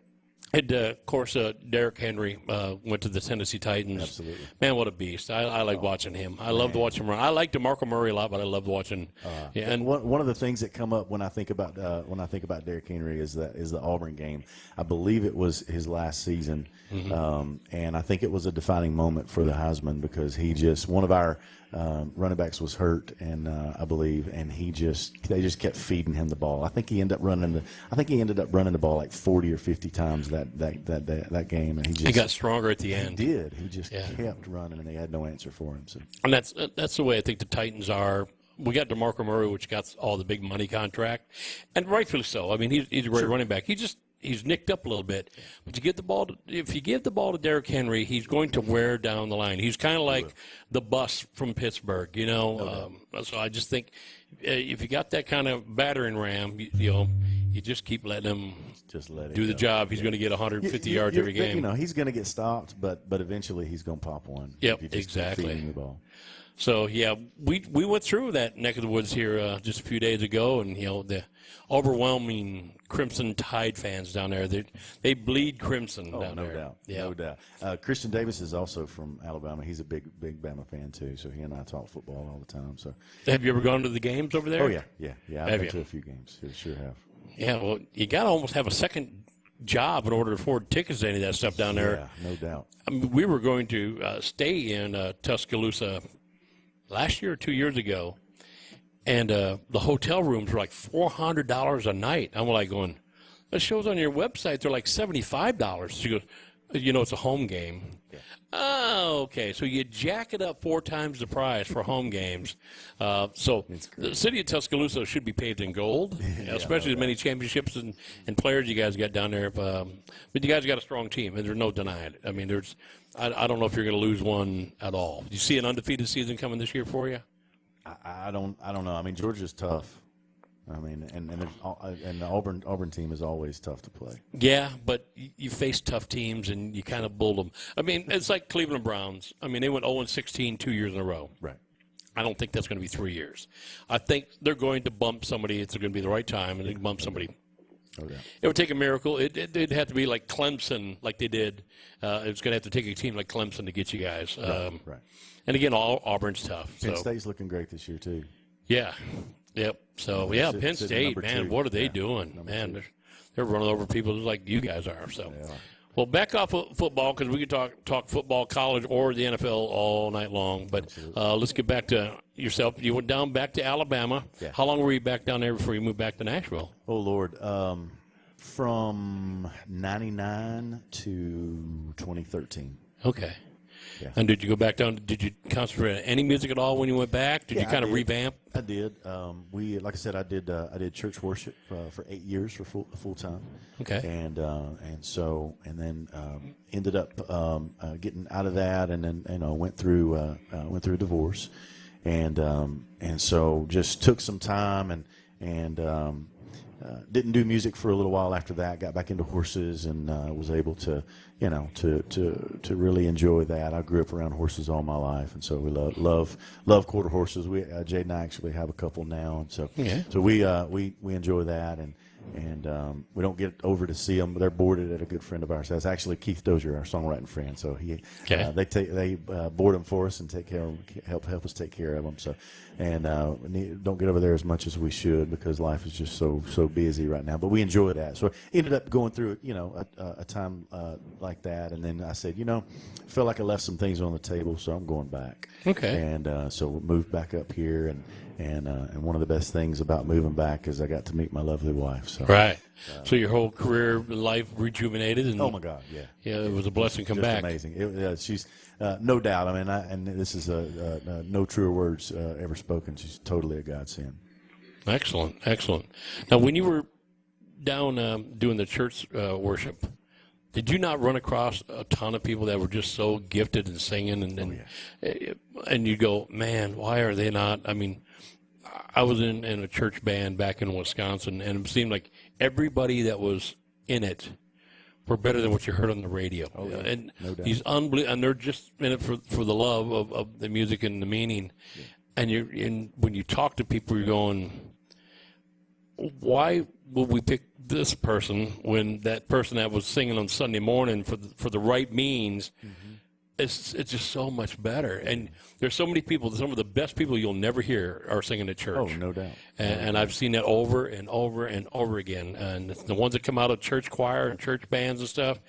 And, of course, Derrick Henry went to the Tennessee Titans. Absolutely. Man, what a beast. I like watching him. I love to watch him run. I like DeMarco Murray a lot, but I love watching. And one of the things that come up when I think about Derrick Henry is the Auburn game. I believe it was his last season, and I think it was a defining moment for the Heisman because one of our running backs was hurt, and I believe, and they just kept feeding him the ball. I think he ended up running the ball like 40 or 50 times that game, and he got stronger at the end. He did. He just kept running, and they had no answer for him. So. And that's the way I think the Titans are. We got DeMarco Murray, which got all the big money contract, and rightfully so. I mean, he's a great running back. He's nicked up a little bit, but if you give the ball to Derrick Henry, he's going to wear down the line. He's kind of like the bus from Pittsburgh, So I just think if you got that kind of battering ram, you just keep letting him do the job. He's going to get 150 yards every game. He's going to get stopped, but eventually he's going to pop one. Yep, if you just keep exactly. feeding the ball. So, yeah, we went through that neck of the woods here just a few days ago, and, the overwhelming Crimson Tide fans down there, they bleed crimson down there. Doubt. Yeah. No doubt. Christian Davis is also from Alabama. He's a big Bama fan, too, so he and I talk football all the time. So, have you ever gone to the games over there? Oh, yeah. I've been you? to a few games. Sure have. Yeah, well, you got to almost have a second job in order to afford tickets to any of that stuff down there. Yeah, no doubt. I mean, we were going to stay in Tuscaloosa last year or 2 years ago, and the hotel rooms were like $400 a night. I'm like going, that shows on your website they're like $75. She goes, it's a home game. Yeah. Oh, okay. So you jack it up 4 times the price for home games. So the city of Tuscaloosa should be paved in gold, especially as many championships and players you guys got down there. But you guys got a strong team, and there's no denying it. I mean, I don't know if you're going to lose one at all. Do you see an undefeated season coming this year for you? I don't know. I mean, Georgia's tough. I mean, and the Auburn team is always tough to play. Yeah, but you face tough teams and you kind of bull them. I mean, it's like Cleveland Browns. I mean, they went 0-16 2 years in a row. Right. I don't think that's going to be 3 years. I think they're going to bump somebody. It's going to be the right time, and they bump somebody. Okay. It would take a miracle. It'd have to be like Clemson, like they did. It's going to have to take a team like Clemson to get you guys. Right. And again, Auburn's tough. Penn State's looking great this year too. Yeah. Yep. So Penn State, man, what are they doing? Man, they're running over people just like you guys are. So, well, back off football because we could talk football, college, or the NFL all night long. But let's get back to yourself. You went down back to Alabama. Yeah. How long were you back down there before you moved back to Nashville? Oh Lord, from '99 to 2013. Okay. Yeah. And did you go back down? Did you concentrate on any music at all when you went back? Did you kind of revamp? I did. Like I said, I did church worship for 8 years for full time. Okay. And then ended up getting out of that, and then went through a divorce, and so just took some time and didn't do music for a little while after that. Got back into horses and was able to really enjoy that. I grew up around horses all my life, and so we love quarter horses. We Jade and I actually have a couple now, and so we enjoy that. and we don't get over to see them. They're boarded at a good friend of ours. That's actually Keith Dozier, our songwriting friend. So they board them for us and take care of them, help us take care of them. So, and don't get over there as much as we should because life is just so busy right now. But we enjoy that. So ended up going through a time like that, and then I said, I feel like I left some things on the table, so I'm going back. Okay. And so we moved back up here, and one of the best things about moving back is I got to meet my lovely wife. So. Right. So your whole career, life rejuvenated. And, oh my God, yeah. Yeah, it was a blessing to come back. Amazing. She's no doubt. I mean, and this is no truer words ever spoken. She's totally a godsend. Excellent. Now, when you were down doing the church worship, did you not run across a ton of people that were just so gifted in singing and you go, man, why are they not? I mean, I was in a church band back in Wisconsin, and it seemed like everybody that was in it were better than what you heard on the radio. Oh, yeah. And no doubt. these and they're just in it for the love of the music and the meaning. Yeah. And when you talk to people, you're going, why would we pick this person when that person that was singing on Sunday morning for the right means? Mm-hmm. It's just so much better. And there's so many people, some of the best people you'll never hear are singing at church. Oh, no doubt. And I've seen that over and over and over again. And the ones that come out of church choir and church bands and stuff,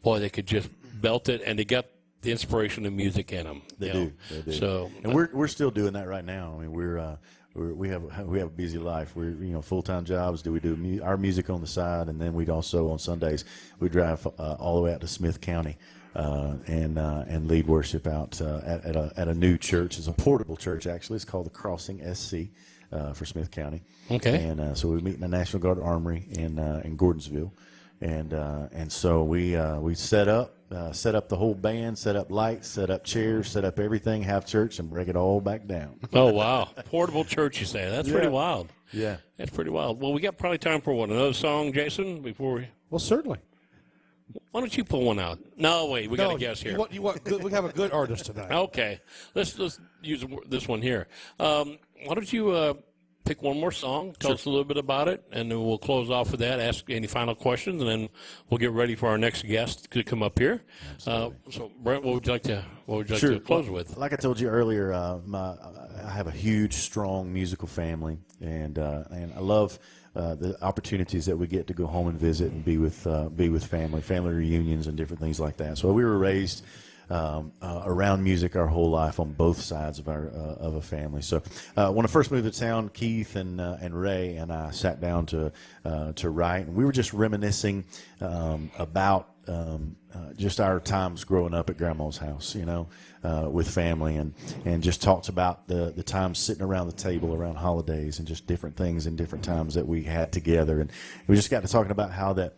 boy, they could just belt it, and they got the inspiration of music in them. They do. So, and we're still doing that right now. I mean, we have a busy life. We're full-time jobs. We do our music on the side, and then we'd also on Sundays we drive all the way out to Smith County. And lead worship out at a new church. It's a portable church, actually. It's called the Crossing SC for Smith County. Okay. And so we meet in the National Guard Armory in Gordonsville, and so we set up the whole band, set up lights, set up chairs, set up everything, have church, and bring it all back down. Oh wow, portable church, you say? That's pretty wild. Yeah, that's pretty wild. Well, we got probably time for another song, Jason, before we. Well, certainly. Why don't you pull one out? No, wait, we got a guess here. You want good, we have a good artist tonight. Okay, let's use this one here. Why don't you pick one more song, tell us a little bit about it, and then we'll close off with that, ask any final questions, and then we'll get ready for our next guest to come up here. So, Brent, what would you like to close with? Like I told you earlier, I have a huge, strong musical family, and I love the opportunities that we get to go home and visit and be with family reunions and different things like that. So we were raised around music our whole life on both sides of a family. So when I first moved to town, Keith and Ray and I sat down to write, and we were just reminiscing about just our times growing up at Grandma's house, with family, and just talked about the times sitting around the table around holidays and just different things and different times that we had together. And we just got to talking about how that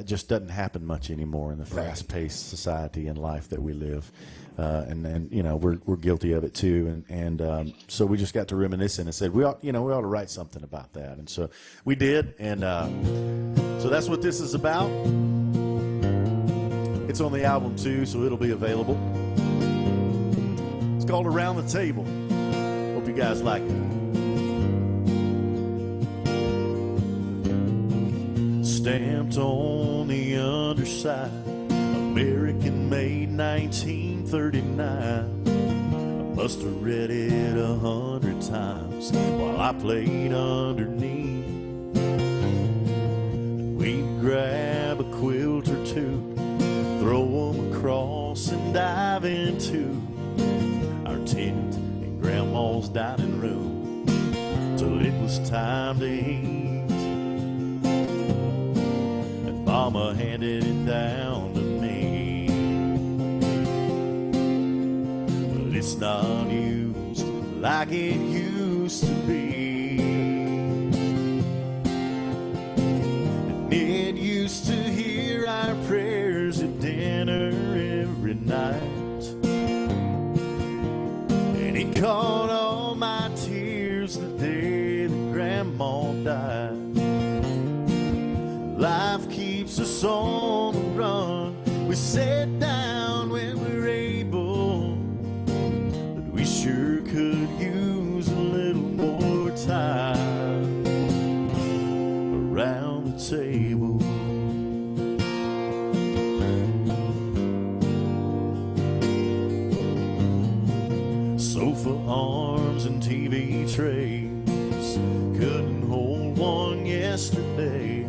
just doesn't happen much anymore in the fast-paced society and life that we live. And we're guilty of it too. And so we just got to reminiscing and said, we ought to write something about that. And so we did. And so that's what this is about. It's on the album too, so it'll be available. It's called Around the Table. Hope you guys like it. Stamped on the underside, American made 1939. I must have read it 100 times while I played underneath. We'd grab a quilt or two, throw them across and dive into our tent in Grandma's dining room till it was time to eat. And Mama handed it down to me, but it's not used like it used to be. And it used to hear our prayers at dinner every night, and it caught all my tears the day that Grandma died. Life keeps us on the run. We sit down when we're able, but we sure could use a little more time around the table. Sofa arms and TV trays couldn't hold one yesterday.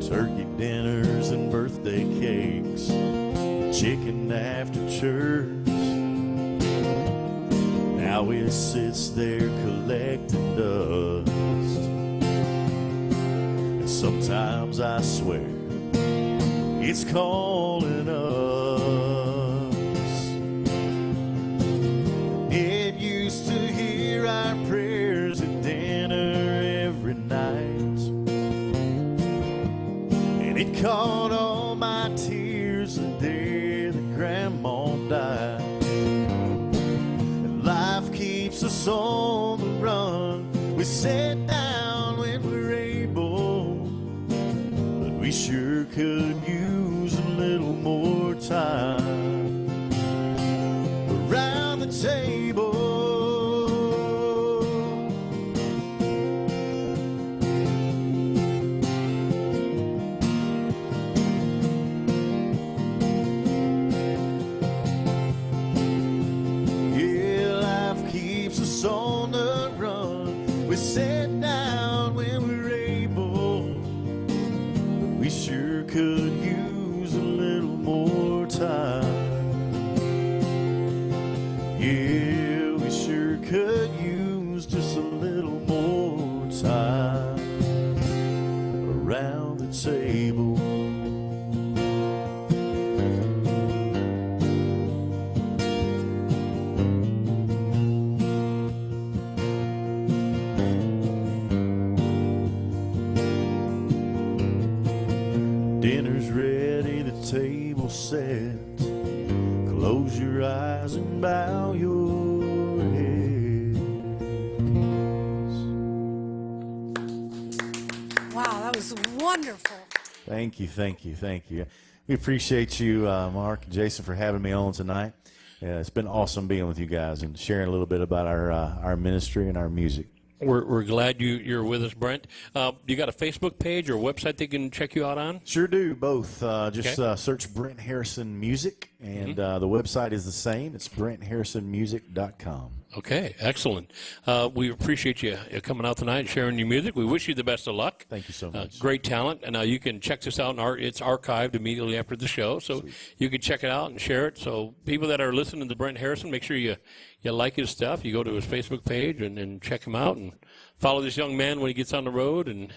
Turkey dinners and birthday cakes, chicken after church. Now it sits there collecting dust. And sometimes I swear it's calling us. It used to hear our prayers at dinner every night, and it caught all my tears the day that Grandma died. And life keeps us on the run. We sit down when we're able, but we sure could use a little more time around the table. Yeah, life keeps us on the run. We sit down when we're able, but we sure could use a little more time. Yeah, we sure could use just a little more time around the table. Dinner's ready, the table's set. Close your eyes and bow your heads. Wow, that was wonderful. Thank you, thank you, thank you. We appreciate you, Mark and Jason, for having me on tonight. It's been awesome being with you guys and sharing a little bit about our ministry and our music. We're glad you're with us, Brent. You got a Facebook page or website they can check you out on? Sure do, both. Just Okay. search Brent Harrison Music, and the website is the same. It's BrentHarrisonMusic.com. Okay, excellent. We appreciate you coming out tonight and sharing your music. We wish you the best of luck. Thank you so much. Great talent. And now you can check this out. It's archived immediately after the show, so you can check it out and share it. So people that are listening to Brent Harrison, make sure you like his stuff. You go to his Facebook page and check him out and follow this young man when he gets on the road. And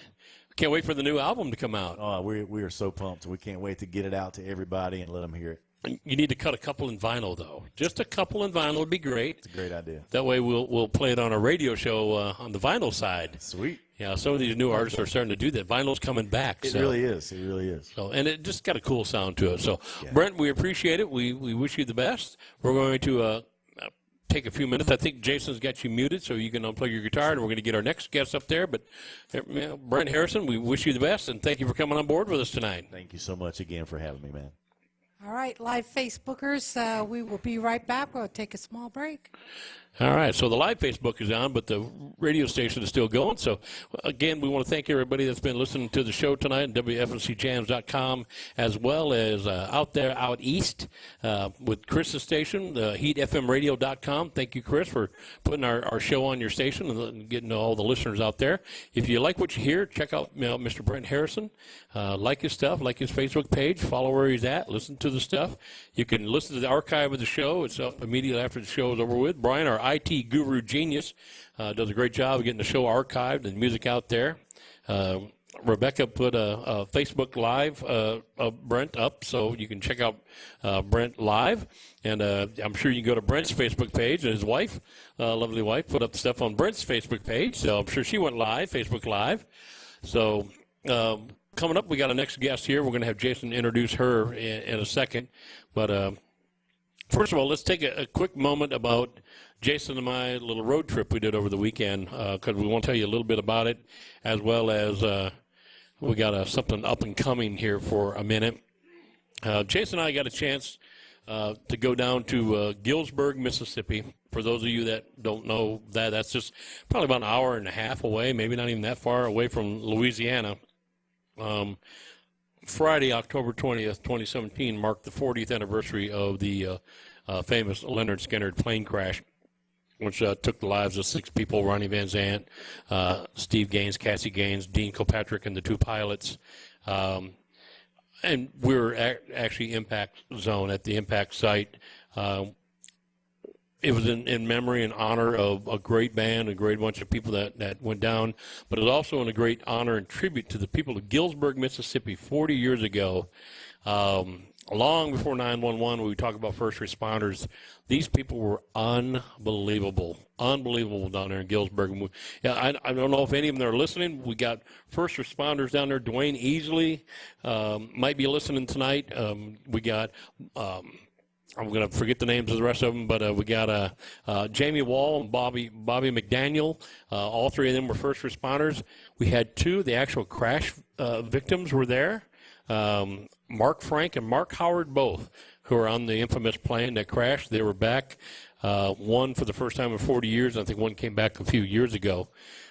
can't wait for the new album to come out. Oh, we are so pumped. We can't wait to get it out to everybody and let them hear it. You need to cut a couple in vinyl, though. Just a couple in vinyl would be great. It's a great idea. That way we'll play it on a radio show on the vinyl side. Sweet. Yeah, some of these new artists are starting to do that. Vinyl's coming back. It really is. It really is. So, and it just got a cool sound to it. So, Brent, we appreciate it. We wish you the best. We're going to take a few minutes. I think Jason's got you muted, so you can unplug your guitar, and we're going to get our next guest up there. But, Brent Harrison, we wish you the best, and thank you for coming on board with us tonight. Thank you so much again for having me, man. All right, live Facebookers, we will be right back. We'll take a small break. All right, so the live Facebook is on, but the radio station is still going. So, again, we want to thank everybody that's been listening to the show tonight at WFNCJams.com, as well as out east with Chris's station, HeatFMRadio.com. Thank you, Chris, for putting our show on your station and getting all the listeners out there. If you like what you hear, check out Mr. Brent Harrison. Like his stuff, like his Facebook page, follow where he's at, listen to the stuff. You can listen to the archive of the show. It's up immediately after the show is over with. Brian, our IT guru genius, does a great job of getting the show archived and music out there. Rebecca put a Facebook Live of Brent up, so you can check out Brent live. And I'm sure you can go to Brent's Facebook page, and his wife, lovely wife, put up stuff on Brent's Facebook page. So I'm sure she went live, Facebook Live. So coming up, we got a next guest here. We're going to have Jason introduce her in a second. But first of all, let's take a quick moment about Jason and my little road trip we did over the weekend, because we want to tell you a little bit about it, as well as we got something up and coming here for a minute. Jason and I got a chance to go down to Gillsburg, Mississippi. For those of you that don't know that's just probably about an hour and a half away, maybe not even that far away from Louisiana. Friday, October 20th, 2017, marked the 40th anniversary of the famous Leonard Skinner plane crash, which took the lives of 6 people: Ronnie Van Zant, Steve Gaines, Cassie Gaines, Dean Kilpatrick, and the 2 pilots. And we were actually impact zone at the impact site. It was in memory and honor of a great band, a great bunch of people that went down, but it was also in a great honor and tribute to the people of Galesburg, Mississippi, 40 years ago. Long before 911, when we talk about first responders, these people were unbelievable down there in Galesburg. I don't know if any of them are listening. We got first responders down there. Dwayne Easley might be listening tonight. We got, I'm going to forget the names of the rest of them, but we got Jamie Wall and Bobby McDaniel. All 3 of them were first responders. We had 2 of the actual crash victims were there. Mark Frank and Mark Howard, both, who are on the infamous plane that crashed. They were back, one for the first time in 40 years. I think one came back a few years ago.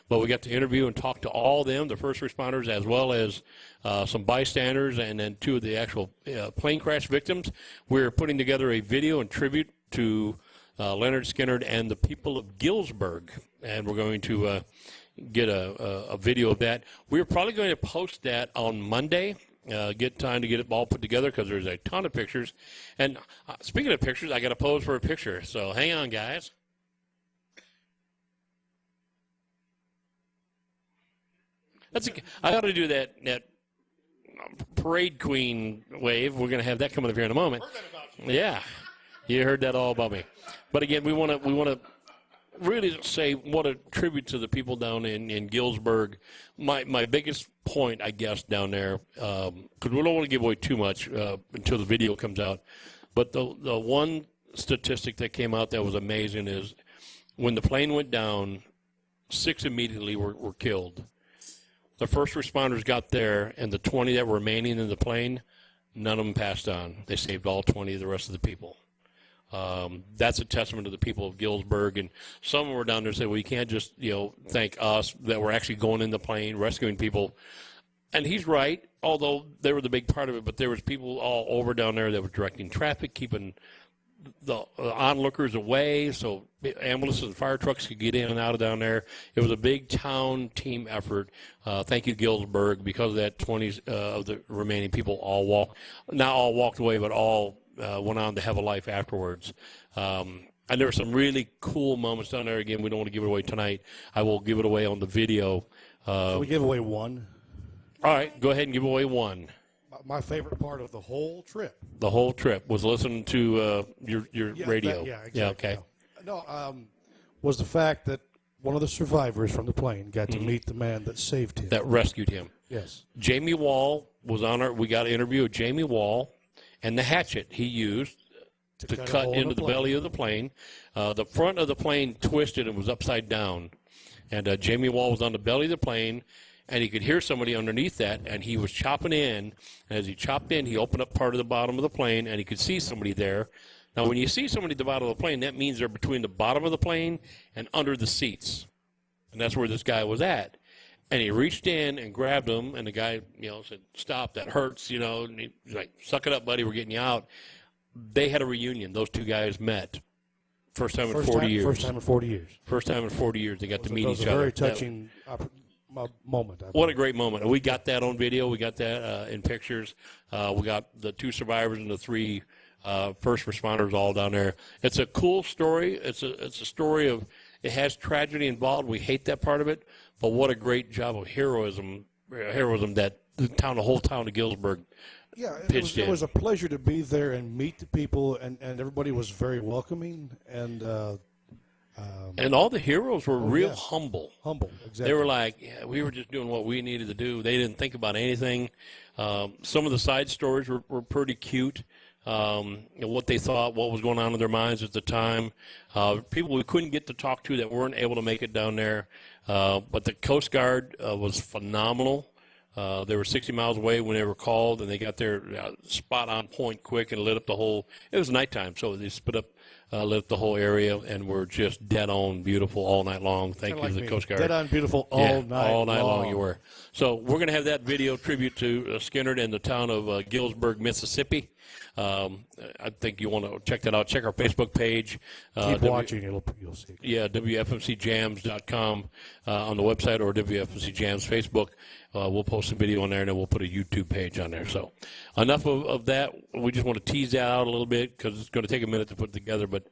But we got to interview and talk to all of them, the first responders, as well as some bystanders, and then 2 of the actual plane crash victims. We're putting together a video in tribute to Leonard Skinner and the people of Galesburg, and we're going to get a video of that. We're probably going to post that on Monday. Get time to get it all put together because there's a ton of pictures. And speaking of pictures, I got to pose for a picture. So hang on, guys. I ought to do that parade queen wave. We're going to have that coming up here in a moment. Yeah, you heard that all about me. But again, we want to really say what a tribute to the people down in Galesburg. My biggest point, I guess, down there, because we don't want to give away too much until the video comes out, but the one statistic that came out that was amazing is when the plane went down, 6 immediately were killed. The first responders got there, and the 20 that were remaining in the plane, none of them passed on. They saved all 20 of the rest of the people. That's a testament to the people of Galesburg, and some were down there and said, well, you can't just, thank us that we're actually going in the plane, rescuing people. And he's right, although they were the big part of it, but there was people all over down there that were directing traffic, keeping the onlookers away so ambulances and fire trucks could get in and out of down there. It was a big town team effort. Thank you, Galesburg. Because of that, 20 of the remaining people not all walked away, but all went on to have a life afterwards. And there were some really cool moments down there. Again, we don't want to give it away tonight. I will give it away on the video. Can we give away one? All right, go ahead and give away one. My favorite part of the whole trip. The whole trip was listening to your radio. Exactly. Yeah, okay. Was the fact that one of the survivors from the plane got to meet the man that saved him. That rescued him. Yes. Jamie Wall was on we got an interview with Jamie Wall and the hatchet he used to cut into the belly of the plane. The front of the plane twisted and was upside down. And Jamie Wall was on the belly of the plane, and he could hear somebody underneath that, and he was chopping in. And as he chopped in, he opened up part of the bottom of the plane, and he could see somebody there. Now, when you see somebody at the bottom of the plane, that means they're between the bottom of the plane and under the seats. And that's where this guy was at. And he reached in and grabbed him, and the guy, said, stop, that hurts, and he was like, suck it up, buddy, we're getting you out. They had a reunion. Those 2 guys met. First time in 40 years. First time in 40 years. First time in 40 years they got to meet each other. It was a very touching moment. What a great moment. We got that on video. We got that in pictures. We got the 2 survivors and the 3 first responders all down there. It's a cool story. It's a story of, it has tragedy involved. We hate that part of it, but what a great job of heroism that the whole town of Galesburg pitched in. It was a pleasure to be there and meet the people, and everybody was very welcoming, and all the heroes were humble. Humble, exactly. They were like, we were just doing what we needed to do. They didn't think about anything. Some of the side stories were pretty cute. What they thought, what was going on in their minds at the time. People we couldn't get to talk to that weren't able to make it down there. But the Coast Guard was phenomenal. They were 60 miles away when they were called, and they got there spot on point quick and lit up the whole. It was nighttime, so they split up lit the whole area, and we're just dead on beautiful all night long. Thank you to the Coast Guard. Dead on beautiful all night long you were. So we're going to have that video tribute to Skinner in the town of Gillsburg, Mississippi. I think you want to check that out. Check our Facebook page. Keep watching. You'll see. Yeah, WFMCJams.com on the website or WFMC Jams Facebook. We'll post a video on there, and then we'll put a YouTube page on there. So enough of that. We just want to tease that out a little bit because it's going to take a minute to put together. But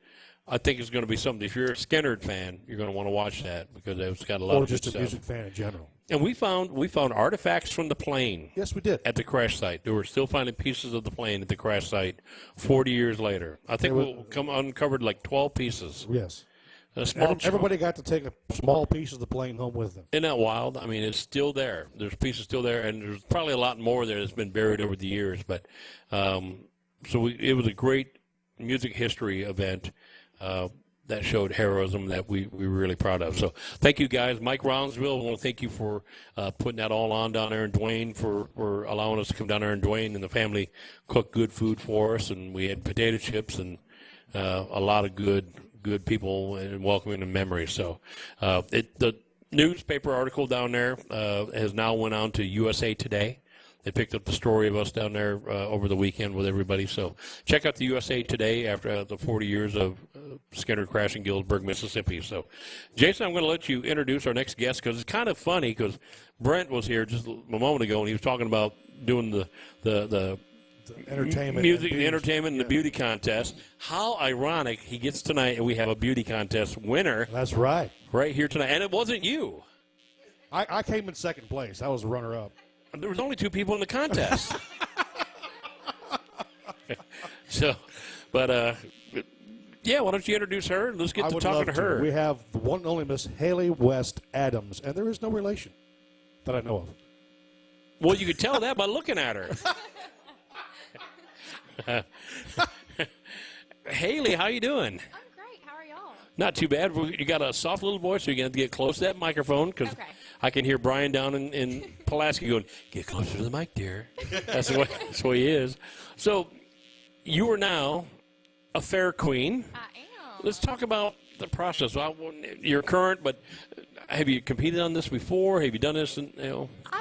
I think it's going to be something. If you're a Skinner fan, you're going to want to watch that because it's got a lot of good stuff. Or just a music fan in general. And we found artifacts from the plane. Yes, we did. At the crash site. They were still finding pieces of the plane at the crash site 40 years later. I think we'll uncovered like 12 pieces. Yes. Everybody got to take a small piece of the plane home with them. Isn't that wild? I mean, it's still there. There's pieces still there, and there's probably a lot more there that's been buried over the years. But it was a great music history event that showed heroism that we were really proud of. So thank you, guys. Mike Roundsville, I want to thank you for putting that all on down there, and Dwayne for allowing us to come down there, and Dwayne and the family cooked good food for us, and we had potato chips and a lot of good people and welcoming and memories. So the newspaper article down there has now went on to USA Today. They picked up the story of us down there over the weekend with everybody. So check out the USA Today after the 40 years of Skinner crash in Gillsburg, Mississippi. So, Jason, I'm going to let you introduce our next guest because it's kind of funny because Brent was here just a moment ago and he was talking about doing the entertainment, music, the entertainment, and the beauty contest. How ironic he gets tonight, and we have a beauty contest winner. That's right. Right here tonight, and it wasn't you. I came in second place. I was runner-up. There was only 2 people in the contest. So, but yeah, why don't you introduce her and let's get to talking to her. We have the one and only Miss Haley West Adams, and there is no relation that I know of. Well, you could tell that by looking at her. Haley, how you doing? I'm great. How are y'all? Not too bad. You got a soft little voice, so you're going to get close to that microphone because I can hear Brian down in Pulaski going, "Get closer to the mic, dear." That's the way he is. So you are now a fair queen. I am. Let's talk about the process. Well, you're current, but have you competed on this before? Have you done this? I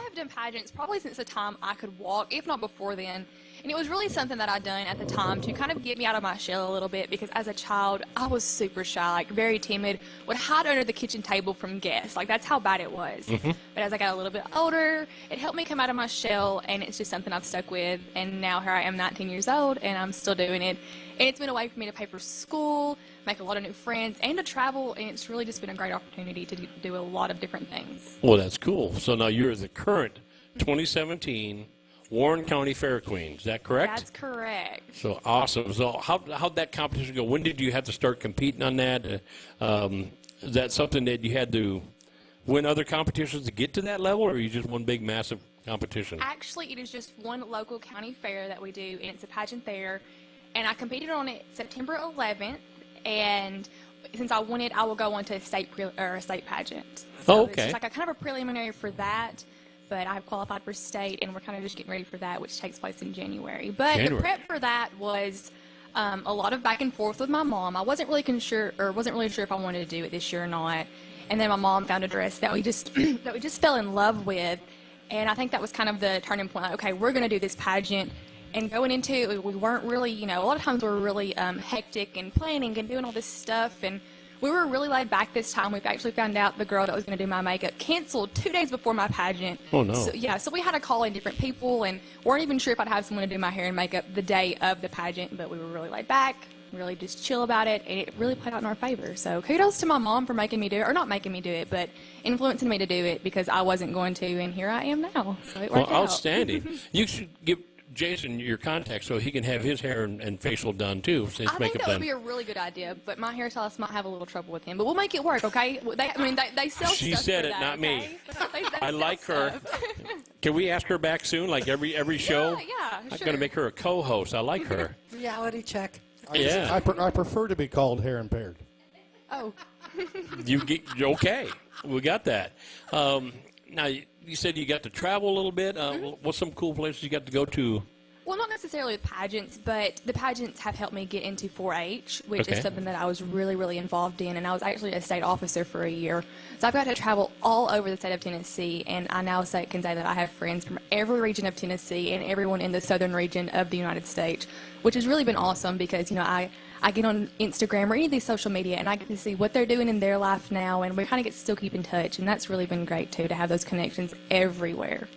have done pageants probably since the time I could walk, if not before then. And it was really something that I'd done at the time to kind of get me out of my shell a little bit because as a child, I was super shy, like very timid, would hide under the kitchen table from guests. Like that's how bad it was. Mm-hmm. But as I got a little bit older, it helped me come out of my shell, and it's just something I've stuck with. And now here I am 19 years old, and I'm still doing it. And it's been a way for me to pay for school, make a lot of new friends, and to travel, and it's really just been a great opportunity to do a lot of different things. Well, that's cool. So now you're the current 2017 Warren County Fair Queen. Is that correct? That's correct. So awesome. So how'd that competition go? When did you have to start competing on that? Is that something that you had to win other competitions to get to that level, or are you just one big, massive competition? Actually, it is just one local county fair that we do, and it's a pageant there. And I competed on it September 11th, and since I won it, I will go on to a state pageant. So okay. It's like a kind of a preliminary for that. But I've qualified for state, and we're kind of just getting ready for that, which takes place in January. But the prep for that was a lot of back and forth with my mom. I wasn't really sure if I wanted to do it this year or not. And then my mom found a dress that we just fell in love with, and I think that was kind of the turning point. Like, okay, we're going to do this pageant. And going into it, we weren't really, a lot of times we were really hectic and planning and doing all this stuff, and we were really laid back this time. We've actually found out the girl that was going to do my makeup canceled 2 days before my pageant. Oh, no. So we had to call in different people and weren't even sure if I'd have someone to do my hair and makeup the day of the pageant, but we were really laid back, really just chill about it, and it really played out in our favor. So kudos to my mom for making me do it, or not making me do it, but influencing me to do it because I wasn't going to, and here I am now. So it worked out. Outstanding. You should give Jason your contact so he can have his hair and facial done too. I think that would be a really good idea, but my hairstylist might have a little trouble with him. But we'll make it work, okay? They sell stuff. She said it, that, not okay? me. They I like her. Can we ask her back soon, like every show? Yeah, I'm sure. going to make her a co-host. I like her. Reality check. Yeah. I prefer to be called hair impaired. Oh. Okay. We got that. Now, you said you got to travel a little bit. What's some cool places you got to go to? Well, not necessarily with pageants, but the pageants have helped me get into 4-H, which Okay. is something that I was really, really involved in, and I was actually a state officer for a year. So I've got to travel all over the state of Tennessee, and I now can say that I have friends from every region of Tennessee and everyone in the southern region of the United States, which has really been awesome because, I get on Instagram or any of these social media, and I get to see what they're doing in their life now, and we kind of get to still keep in touch, and that's really been great, too, to have those connections everywhere.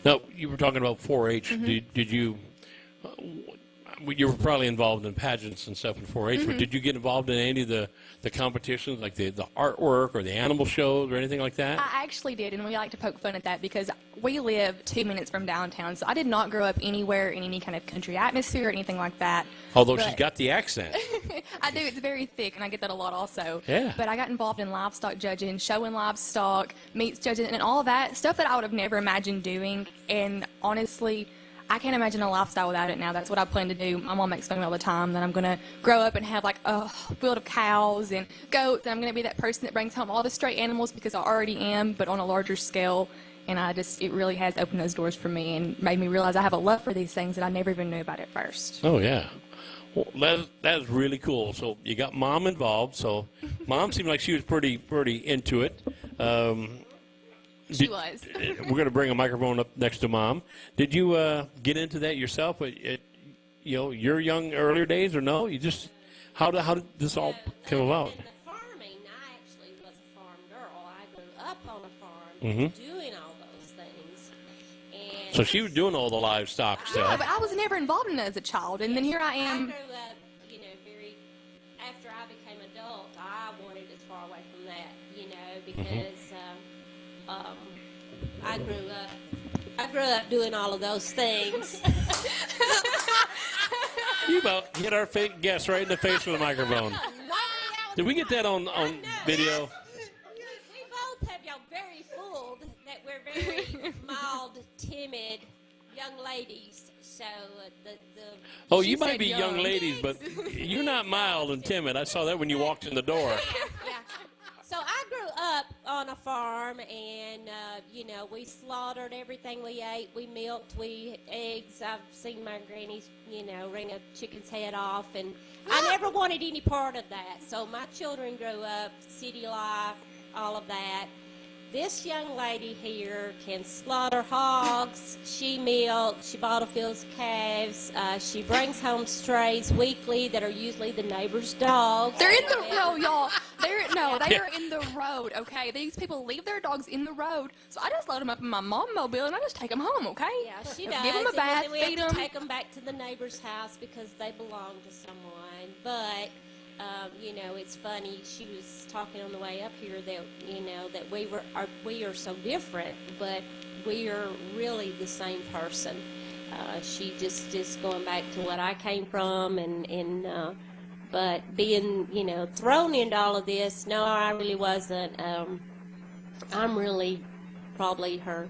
Now, you were talking about 4-H. Mm-hmm. Did you? You were probably involved in pageants and stuff in 4-H, but did you get involved in any of the competitions, like the artwork or the animal shows or anything like that? I actually did, and we like to poke fun at that because we live 2 minutes from downtown, so I did not grow up anywhere in any kind of country atmosphere or anything like that. Although But- she's got the accent. I do. It's very thick, and I get that a lot also. Yeah. But I got involved in livestock judging, showing livestock, meats judging, and all that stuff that I would have never imagined doing. And honestly, I can't imagine a lifestyle without it now. That's what I plan to do. My mom makes fun of me all the time that I'm going to grow up and have like a field of cows and goats, and I'm going to be that person that brings home all the stray animals because I already am, but on a larger scale. And it really has opened those doors for me and made me realize I have a love for these things that I never even knew about at first. Oh, yeah. Well, that's really cool. So you got Mom involved. So Mom seemed like she was pretty into it. She was. We're going to bring a microphone up next to Mom. Did you get into that yourself at your young earlier days, or no? You just how did this all come about? In the farming, I actually was a farm girl. I grew up on a farm Mm-hmm. doing all those things. And So she was doing all the livestock Yeah, stuff. but I was never involved in it as a child, and then here I I am. grew up, after I became adult, I wanted as far away from that, because I grew up doing all of those things. You about hit our guest right in the face with a microphone. Did we get that on video? We both have y'all very fooled that we're very mild, timid young ladies. So Oh, She you might said be young young. ladies, but you're not mild and timid. I saw that when you walked in the door. yeah. So I grew up on a farm, and we slaughtered everything we ate. We milked, we ate eggs. I've seen my grannies, wring a chicken's head off, and I never wanted any part of that. So my children grew up city life, all of that. This young lady here can slaughter hogs. She milks. She bottle fills calves. She brings home strays weekly that are usually the neighbor's dogs. They're in the road, y'all. They are in the road, okay? These people leave their dogs in the road, so I just load them up in my mom-mobile and I just take them home, okay? Yeah, she does. Give them a bath, and then we feed have to them. take them back to the neighbor's house because they belong to someone. But it's funny. She was talking on the way up here that that we are so different, but we are really the same person. She just going back to what I came from, but being thrown into all of this. No, I really wasn't. I'm really probably her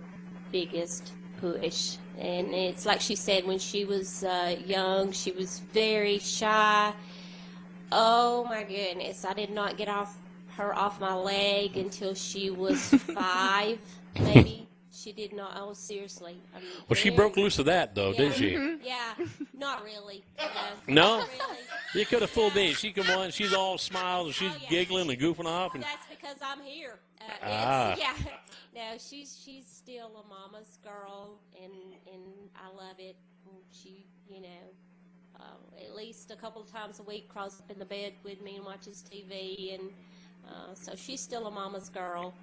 biggest push. And it's like she said, when she was young, she was very shy. Oh my goodness, I did not get her off my leg until she was 5, maybe. She did not. Oh, seriously. Well, she broke loose of that, though, didn't she? Yeah, not really. No? Not really. You could have fooled me. She come on, she's all smiles and she's giggling and goofing off. And That's because I'm here. Yeah. No, she's still a mama's girl, and I love it. And she, at least a couple of times a week crawls up in the bed with me and watches TV, and so she's still a mama's girl.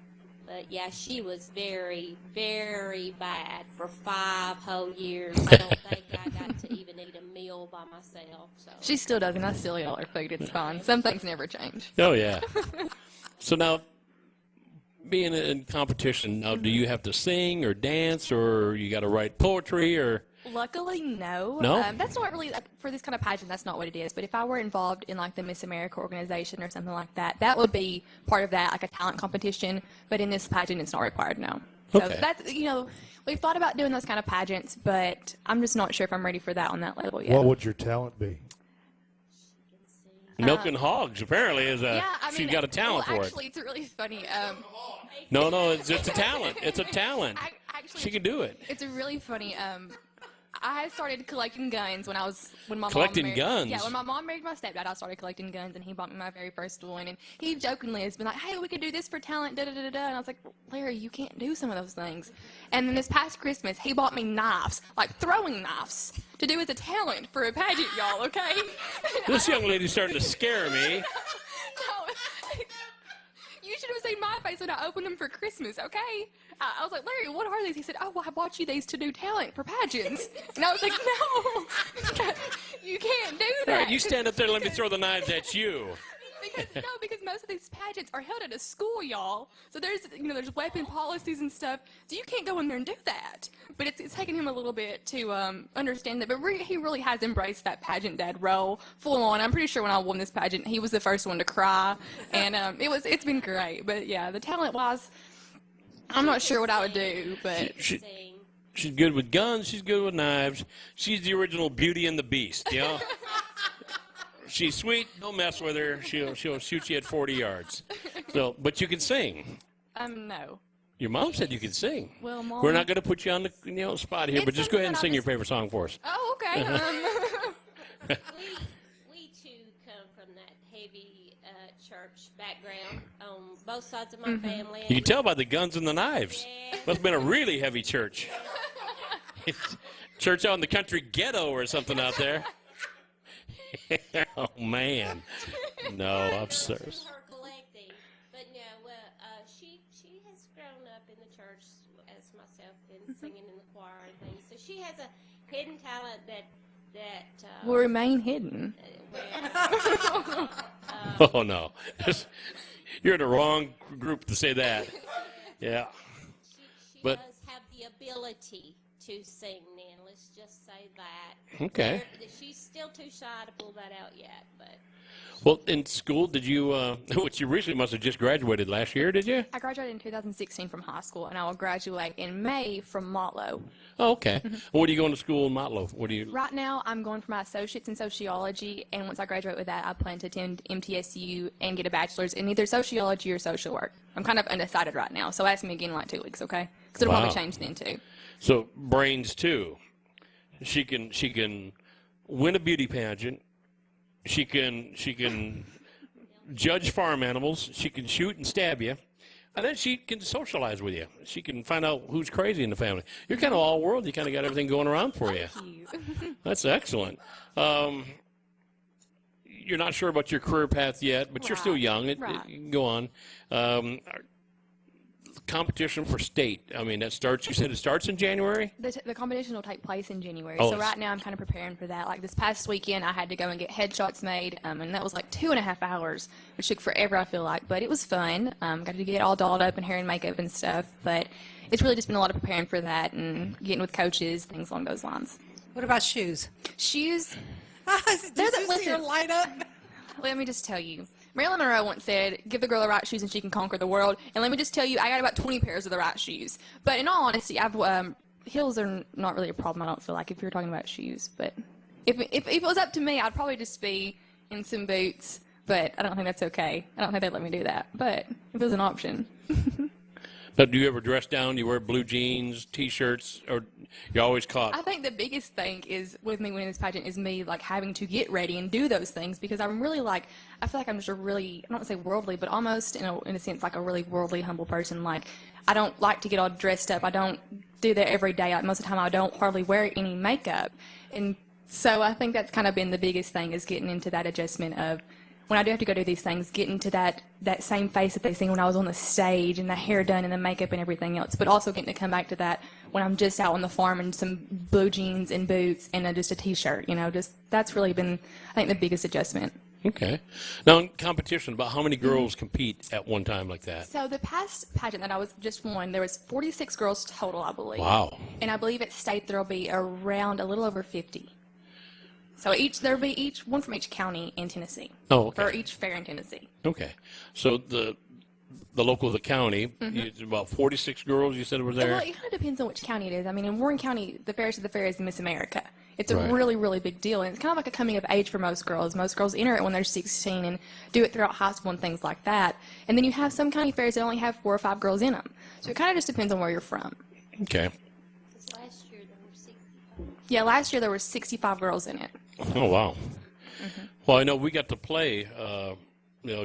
But yeah, she was very, very bad for 5 whole years. I don't think I got to even eat a meal by myself. So. She still doesn't. I still eat all her food. It's fine. Some things never change. oh, yeah. So now, being in competition, now do you have to sing or dance, or you got to write poetry, or? Luckily, no. No? That's not really, for this kind of pageant, that's not what it is. But if I were involved in, the Miss America organization or something like that, that would be part of that, like a talent competition. But in this pageant, it's not required, no. So Okay. that's, we've thought about doing those kind of pageants, but I'm just not sure if I'm ready for that on that level yet. What would your talent be? Milking hogs, apparently, she's got a talent for actually, it's really funny. it. No, it's a talent. It's a talent. Actually, She can do it. It's a really funny. I started collecting guns when my Collecting mom married, guns? Yeah, when my mom married my stepdad, I started collecting guns, and he bought me my very first one. And he jokingly has been like, "Hey, we could do this for talent, da da da da." And I was like, "Larry, you can't do some of those things." And then this past Christmas, he bought me knives, like throwing knives, to do as a talent for a pageant, y'all. Okay? This young lady's starting to scare me. No. You should have seen my face when I opened them for Christmas, okay? I was like, "Larry, what are these?" He said, "Oh, well, I bought you these to do talent for pageants." And I was like, "No, you can't do that." All right, you stand up there and let me throw the knives at you. Because most of these pageants are held at a school, y'all. So there's weapon policies and stuff. So you can't go in there and do that. But it's taken him a little bit to understand that. But he really has embraced that pageant dad role full on. I'm pretty sure when I won this pageant, he was the first one to cry, and it's been great. But yeah, the talent wise, I'm not sure what I would do. But she's good with guns. She's good with knives. She's the original Beauty and the Beast. You know. She's sweet. Don't mess with her. She'll shoot you at 40 yards. So, but you can sing. No. Your mom said you could sing. Well, Mom, we're not going to put you on the spot here, but just go ahead and sing your favorite song for us. Oh, okay. We too come from that heavy church background on both sides of my family. You can tell by the guns and the knives. Yeah. Must have been a really heavy church. Church out in the country ghetto or something out there. Oh, man. No, I'm serious. Her collecting, but no, she has grown up in the church as myself and singing in the choir and things. So she has a hidden talent that will remain hidden. Oh, no. You're in the wrong group to say that. Yeah. She does have the ability to sing then. Let's just say that. Okay. She's still too shy to pull that out yet, but. Well, in school, did you, which you recently must have just graduated last year, did you? I graduated in 2016 from high school, and I will graduate in May from Motlow. Oh, okay. What are you going to school in Motlow? Right now, I'm going for my associates in sociology, and once I graduate with that, I plan to attend MTSU and get a bachelor's in either sociology or social work. I'm kind of undecided right now, so ask me again in like 2 weeks, okay? Because it'll probably change then, too. So, brains, too. She can win a beauty pageant. She can judge farm animals. She can shoot and stab you. And then she can socialize with you. She can find out who's crazy in the family. You're kind of all world. You kind of got everything going around for you. Thank you. That's excellent. You're not sure about your career path yet, but you're still young. You can go on. Competition for state. I mean, that starts. You said it starts in January. The competition will take place in January. Oh, so right now I'm kind of preparing for that. Like this past weekend, I had to go and get headshots made, and that was like 2.5 hours, which took forever. I feel like, but it was fun. Got to get all dolled up in hair and makeup and stuff. But it's really just been a lot of preparing for that and getting with coaches, things along those lines. What about shoes? Shoes. Did you see her light up? Let me just tell you. Marilyn Monroe once said, "Give the girl the right shoes and she can conquer the world." And let me just tell you, I got about 20 pairs of the right shoes. But in all honesty, heels are not really a problem, I don't feel like, if you're talking about shoes. But if it was up to me, I'd probably just be in some boots. But I don't think that's okay. I don't think they'd let me do that. But if it was an option. Now, do you ever dress down? Do you wear blue jeans, T-shirts, or you're always caught? I think the biggest thing is with me winning this pageant is me like having to get ready and do those things because I'm really I feel like I'm just a really, I don't want to say worldly, but almost in a sense like a really worldly, humble person. Like I don't like to get all dressed up. I don't do that every day. Like, most of the time I don't hardly wear any makeup. And so I think that's kind of been the biggest thing is getting into that adjustment of when I do have to go do these things, get into that same face that they see when I was on the stage and the hair done and the makeup and everything else, but also getting to come back to that when I'm just out on the farm in some blue jeans and boots and just a T-shirt, that's really been, I think, the biggest adjustment. Okay. Now, in competition, about how many girls compete at one time like that? So the past pageant that I was just won, there was 46 girls total, I believe. Wow. And I believe at state there will be around a little over 50. So there'll be one from each county in Tennessee. Oh, okay. For each fair in Tennessee. Okay. So the local of the county, about 46 girls you said were there? Well, it kind of depends on which county it is. I mean, in Warren County, the fairest of the fair is Miss America. It's a really, really big deal. And it's kind of like a coming of age for most girls. Most girls enter it when they're 16 and do it throughout high school and things like that. And then you have some county fairs that only have 4 or 5 girls in them. So it kind of just depends on where you're from. Okay. Last year there were 65. Yeah, last year there were 65 girls in it. Oh, wow. Well, I know we got to play,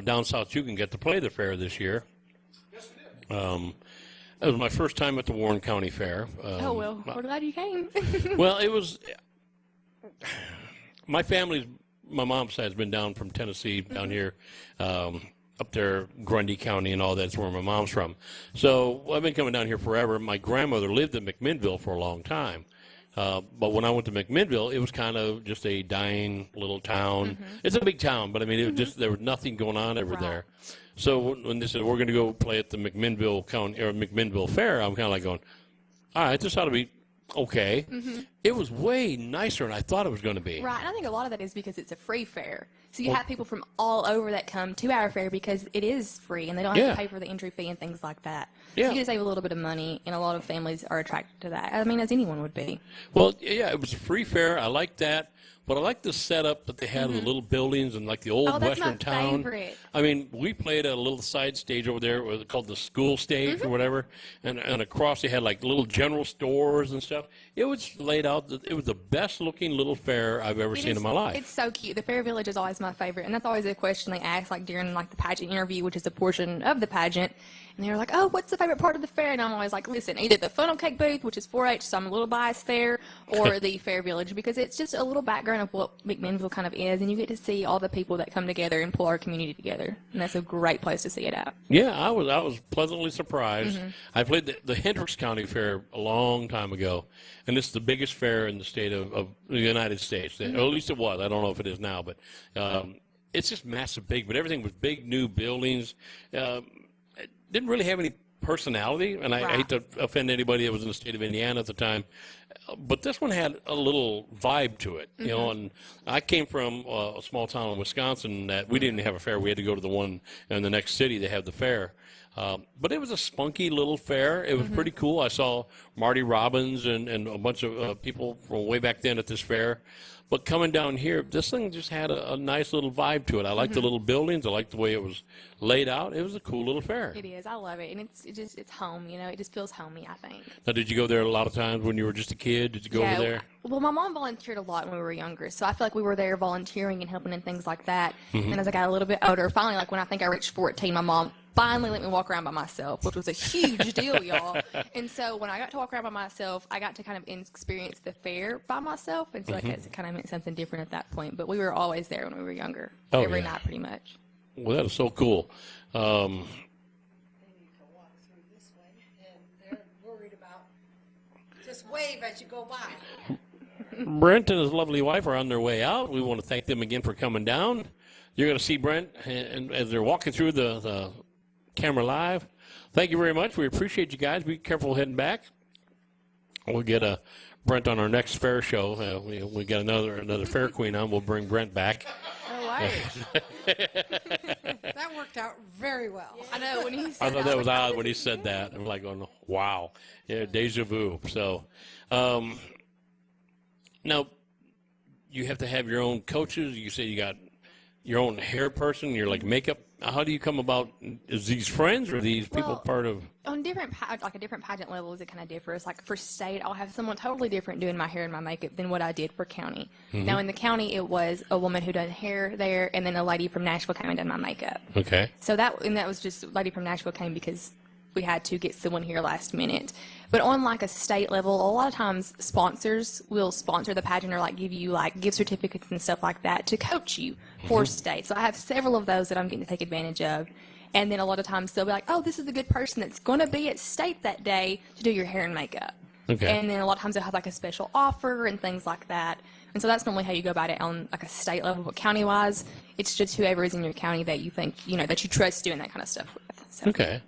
down south you can get to play the fair this year. Yes, we did. It was my first time at the Warren County Fair. We're glad you came. Well, it was, my mom's side has been down from Tennessee, down here, up there, Grundy County and all that's where my mom's from. So I've been coming down here forever. My grandmother lived in McMinnville for a long time. But when I went to McMinnville, it was kind of just a dying little town. It's a big town, but I mean, it was just, there was nothing going on over there. So when they said, we're going to go play at the McMinnville County or McMinnville Fair, I'm kind of like going, all right, this ought to be okay. It was way nicer than I thought it was going to be. Right, and I think a lot of that is because it's a free fair. So you have people from all over that come to our fair because it is free, and they don't have to pay for the entry fee and things like that. So you get to save a little bit of money, and a lot of families are attracted to that. I mean, as anyone would be. Well, yeah, it was a free fair. I liked that. But I like the setup that they had of the little buildings and like the old western town. Favorite. I mean, we played at a little side stage over there called the school stage or whatever, and across they had like little general stores and stuff. It was laid out. It was the best looking little fair I've ever seen in my life. It's so cute. The Fair Village is always my favorite, and that's always a question they ask like during like the pageant interview, which is a portion of the pageant. And they're like, oh, what's the favorite part of the fair? And I'm always like, listen, either the funnel cake booth, which is 4-H, so I'm a little biased there, or the Fair Village, because it's just a little background of what McMinnville kind of is, and you get to see all the people that come together and pull our community together. And that's a great place to see it at. Yeah, I was pleasantly surprised. I played the Hendricks County Fair a long time ago, and it's the biggest fair in the state of the United States. Or at least it was. I don't know if it is now, but it's just massive big. But everything was big, new buildings. It didn't really have any personality, and I hate to offend anybody that was in the state of Indiana at the time, but this one had a little vibe to it, you know. And I came from a small town in Wisconsin that we didn't have a fair. We had to go to the one in the next city to have the fair. But it was a spunky little fair. It was pretty cool. I saw Marty Robbins and a bunch of people from way back then at this fair. But coming down here, this thing just had a nice little vibe to it. I liked the little buildings. I liked the way it was laid out. It was a cool little fair. It is. I love it. And it's home, you know. It just feels homey, I think. Now, did you go there a lot of times when you were just a kid? Did you go over there? Well, my mom volunteered a lot when we were younger. So I feel like we were there volunteering and helping and things like that. And as I got a little bit older, finally, like when I think I reached 14, my mom finally let me walk around by myself, which was a huge deal, y'all. And so when I got to walk around by myself, I got to kind of experience the fair by myself. And so I guess it kind of meant something different at that point. But we were always there when we were younger, every night pretty much. Well, that is so cool. They need to walk through this way, and they're worried about just wave as you go by. Brent and his lovely wife are on their way out. We want to thank them again for coming down. You're going to see Brent and as they're walking through the camera live. Thank you very much. We appreciate you guys. Be careful heading back. We'll get Brent on our next fair show. We got another fair queen on. We'll bring Brent back. All right. That worked out very well. I know when he said I thought that was odd when he said that. I'm like going, wow, yeah, deja vu. So, now you have to have your own coaches. You say you got your own hair person. You're like makeup. How do you come about? Is these friends or are these people part of? On different pageant levels, it kind of differs. Like for state, I'll have someone totally different doing my hair and my makeup than what I did for county. Now in the county, it was a woman who done hair there, and then a lady from Nashville came and done my makeup. Okay. So that was just a lady from Nashville came because we had to get someone here last minute. But on like a state level, a lot of times sponsors will sponsor the pageant or like give you like gift certificates and stuff like that to coach you for state. So I have several of those that I'm getting to take advantage of. And then a lot of times they'll be like, oh, this is the good person that's going to be at state that day to do your hair and makeup. Okay. And then a lot of times they'll have like a special offer and things like that. And so that's normally how you go about it on like a state level. But county-wise, it's just whoever is in your county that you think, you know, that you trust doing that kind of stuff with. So. Okay.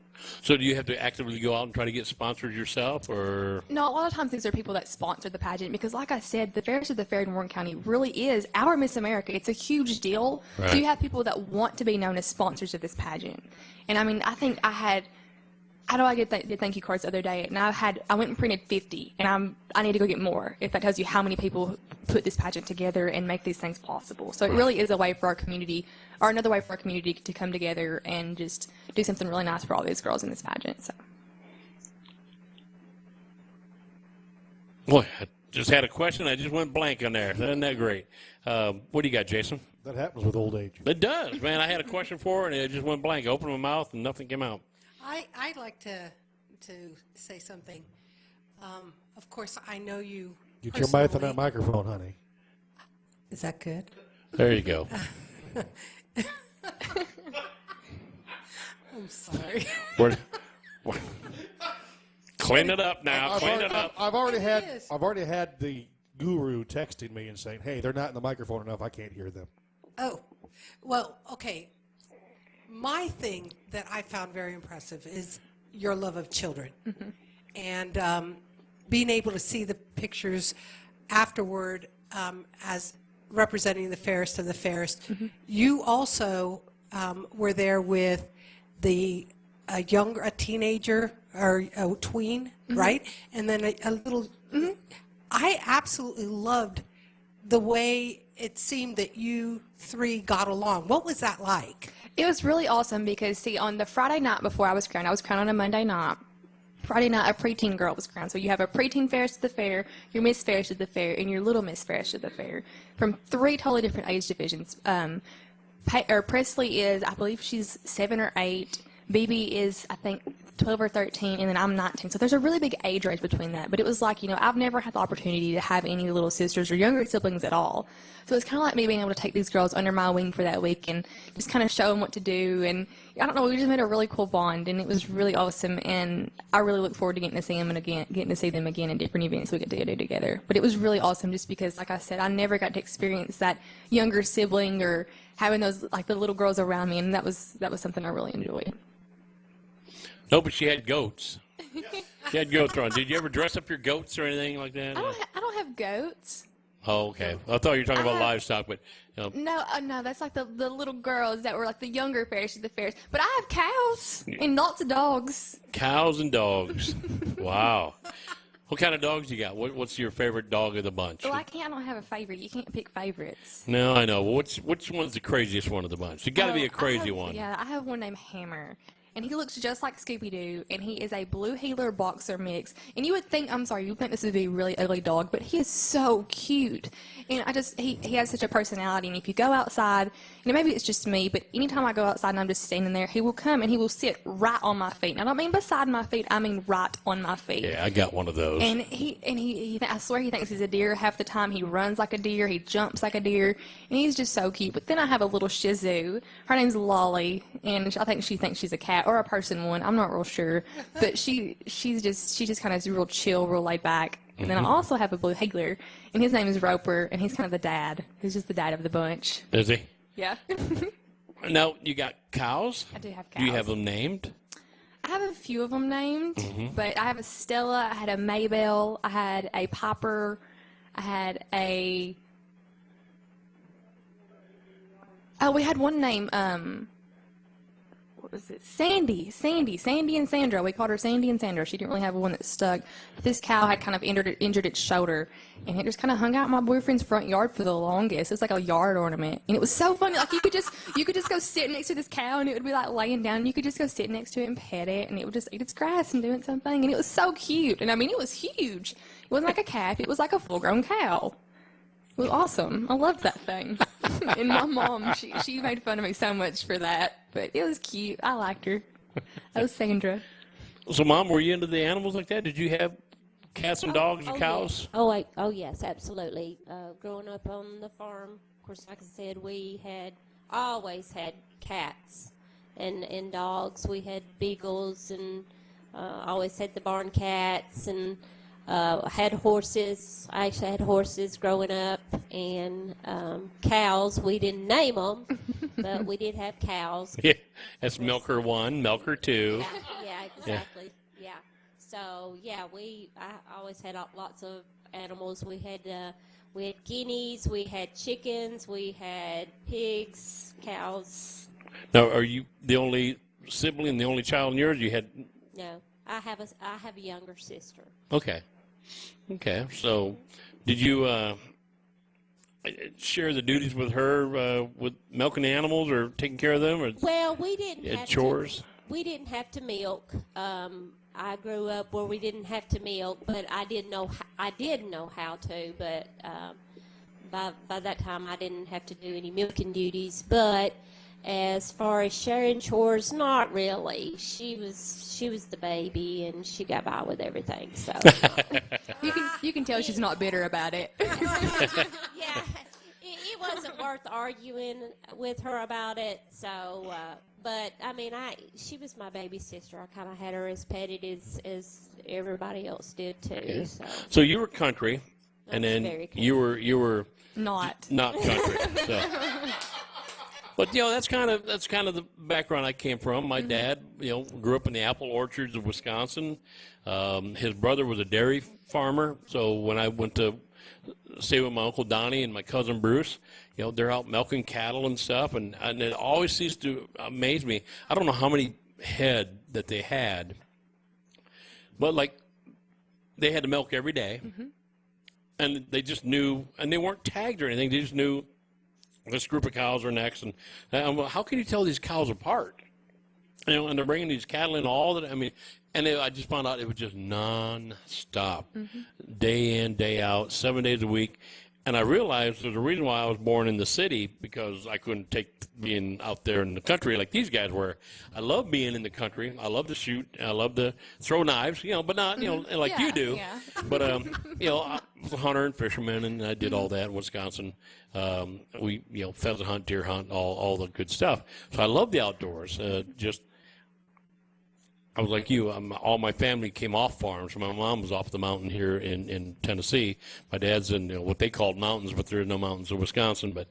So do you have to actively go out and try to get sponsors yourself, or? No, a lot of times these are people that sponsor the pageant because, like I said, the Fairest of the Fair in Warren County really is our Miss America. It's a huge deal. Right. So you have people that want to be known as sponsors of this pageant. And, I mean, I think I did thank you cards the other day, and I went and printed 50, and I need to go get more, if that tells you how many people put this pageant together and make these things possible. So it really is a way for our community, or another way for our community to come together and just do something really nice for all these girls in this pageant. So. Boy, just had a question. I just went blank on there. Isn't that great? What do you got, Jason? That happens with old age. It does, man. I had a question for her, and it just went blank. I opened my mouth, and nothing came out. I'd like to say something. Of course, I know you. Get your mouth on that microphone, honey. Is that good? There you go. I'm sorry. Clean it up now. Clean it up. I've already had the guru texting me and saying, "Hey, they're not in the microphone enough. I can't hear them." Oh, well, okay. My thing that I found very impressive is your love of children, and being able to see the pictures afterward as representing the fairest of the fairest. You also were there with a teenager or a tween, right? And then a little. I absolutely loved the way it seemed that you three got along. What was that like? It was really awesome because, see, on the Friday night before I was crowned on a Monday night. Friday night, a preteen girl was crowned. So you have a preteen fairest at the fair, your Miss Fairest at the fair, and your little Miss Fairest at the fair from 3 totally different age divisions. Presley is, I believe she's 7 or 8. BB is, I think, 12 or 13, and then I'm 19. So there's a really big age range between that. But it was like, I've never had the opportunity to have any little sisters or younger siblings at all. So it's kind of like me being able to take these girls under my wing for that week and just kind of show them what to do. And I don't know, we just made a really cool bond, and it was really awesome. And I really look forward to getting to see them again in different events we get to do together. But it was really awesome just because, like I said, I never got to experience that younger sibling or having those, like, the little girls around me, and that was something I really enjoyed. No, but she had goats. She had goats on. Did you ever dress up your goats or anything like that? I don't have goats. Oh, okay. I thought you were talking about livestock, but No, that's like the little girls that were like the younger fairs at the fairs. But I have cows and lots of dogs. Cows and dogs. Wow. What kind of dogs you got? What's your favorite dog of the bunch? Well, I don't have a favorite. You can't pick favorites. No, I know. Well, which one's the craziest one of the bunch? You got to be a crazy one. Yeah, I have one named Hammer. And he looks just like Scooby-Doo, and he is a blue heeler boxer mix. And you would think this would be a really ugly dog, but he is so cute. And he has such a personality. And if you go outside, maybe it's just me, but anytime I go outside and I'm just standing there, he will come and he will sit right on my feet. And I don't mean beside my feet, I mean right on my feet. Yeah, I got one of those. And I swear he thinks he's a deer. Half the time he runs like a deer, he jumps like a deer, and he's just so cute. But then I have a little Shih Tzu. Her name's Lolly, and I think she thinks she's a cat or a person one. I'm not real sure, but she just kind of is real chill, real laid back. And then I also have a blue heeler, and his name is Roper, and he's kind of the dad. He's just the dad of the bunch. Is he? Yeah. Now, you got cows? I do have cows. Do you have them named? I have a few of them named, but I have a Stella, I had a Maybelle, I had a Popper, I had a... Oh, we had one name, what was it? Sandy and Sandra. We called her Sandy and Sandra. She didn't really have one that stuck. This cow had kind of injured its shoulder, and it just kind of hung out in my boyfriend's front yard for the longest. It was like a yard ornament, and it was so funny. Like you could just go sit next to this cow, and it would be like laying down, and you could just go sit next to it and pet it, and it would just eat its grass and doing something, and it was so cute. And I mean, it was huge. It wasn't like a calf. It was like a full-grown cow. It was awesome. I loved that thing. And my mom, she made fun of me so much for that. But it was cute. I liked her. That was Sandra. So, Mom, were you into the animals like that? Did you have cats and dogs and cows? Yes. Oh, yes, absolutely. Growing up on the farm, of course, like I said, we always had cats and dogs. We had beagles and always had the barn cats and had horses. I actually had horses growing up, and cows. We didn't name them, but we did have cows. Yeah, that's Milker 1, Milker 2. Yeah, exactly. Yeah. So yeah, I always had lots of animals. We had guineas, we had chickens, we had pigs, cows. Now, are you the only sibling, the only child in yours? You had? No, I have a younger sister. Okay. So, did you share the duties with her with milking the animals or taking care of them? Or well, we didn't have chores. We didn't have to milk. I grew up where we didn't have to milk, but I did know how to. But by that time, I didn't have to do any milking duties. But as far as sharing chores, not really. She was the baby, and she got by with everything. So you can tell she's not bitter about it. yeah, it wasn't worth arguing with her about it. So, but I mean, she was my baby sister. I kind of had her as petted as everybody else did too. Yeah. So you were country, and then you were not country. So. But that's kind of the background I came from. My dad, grew up in the apple orchards of Wisconsin. His brother was a dairy farmer, so when I went to stay with my Uncle Donnie and my cousin Bruce, they're out milking cattle and stuff, and it always seems to amaze me. I don't know how many head that they had, but like they had to milk every day, and they just knew, and they weren't tagged or anything. They just knew this group of cows are next, and how can you tell these cows apart? And they're bringing these cattle in all that. I mean, and I just found out it was just non-stop, day in, day out, 7 days a week. And I realized there's a reason why I was born in the city, because I couldn't take being out there in the country like these guys were. I love being in the country. I love to shoot. I love to throw knives, but not, like you do. Yeah. But, I was a hunter and fisherman, and I did all that in Wisconsin. We, pheasant hunt, deer hunt, all the good stuff. So I love the outdoors. I was like you. All my family came off farms. My mom was off the mountain here in Tennessee. My dad's in what they called mountains, but there are no mountains in Wisconsin. But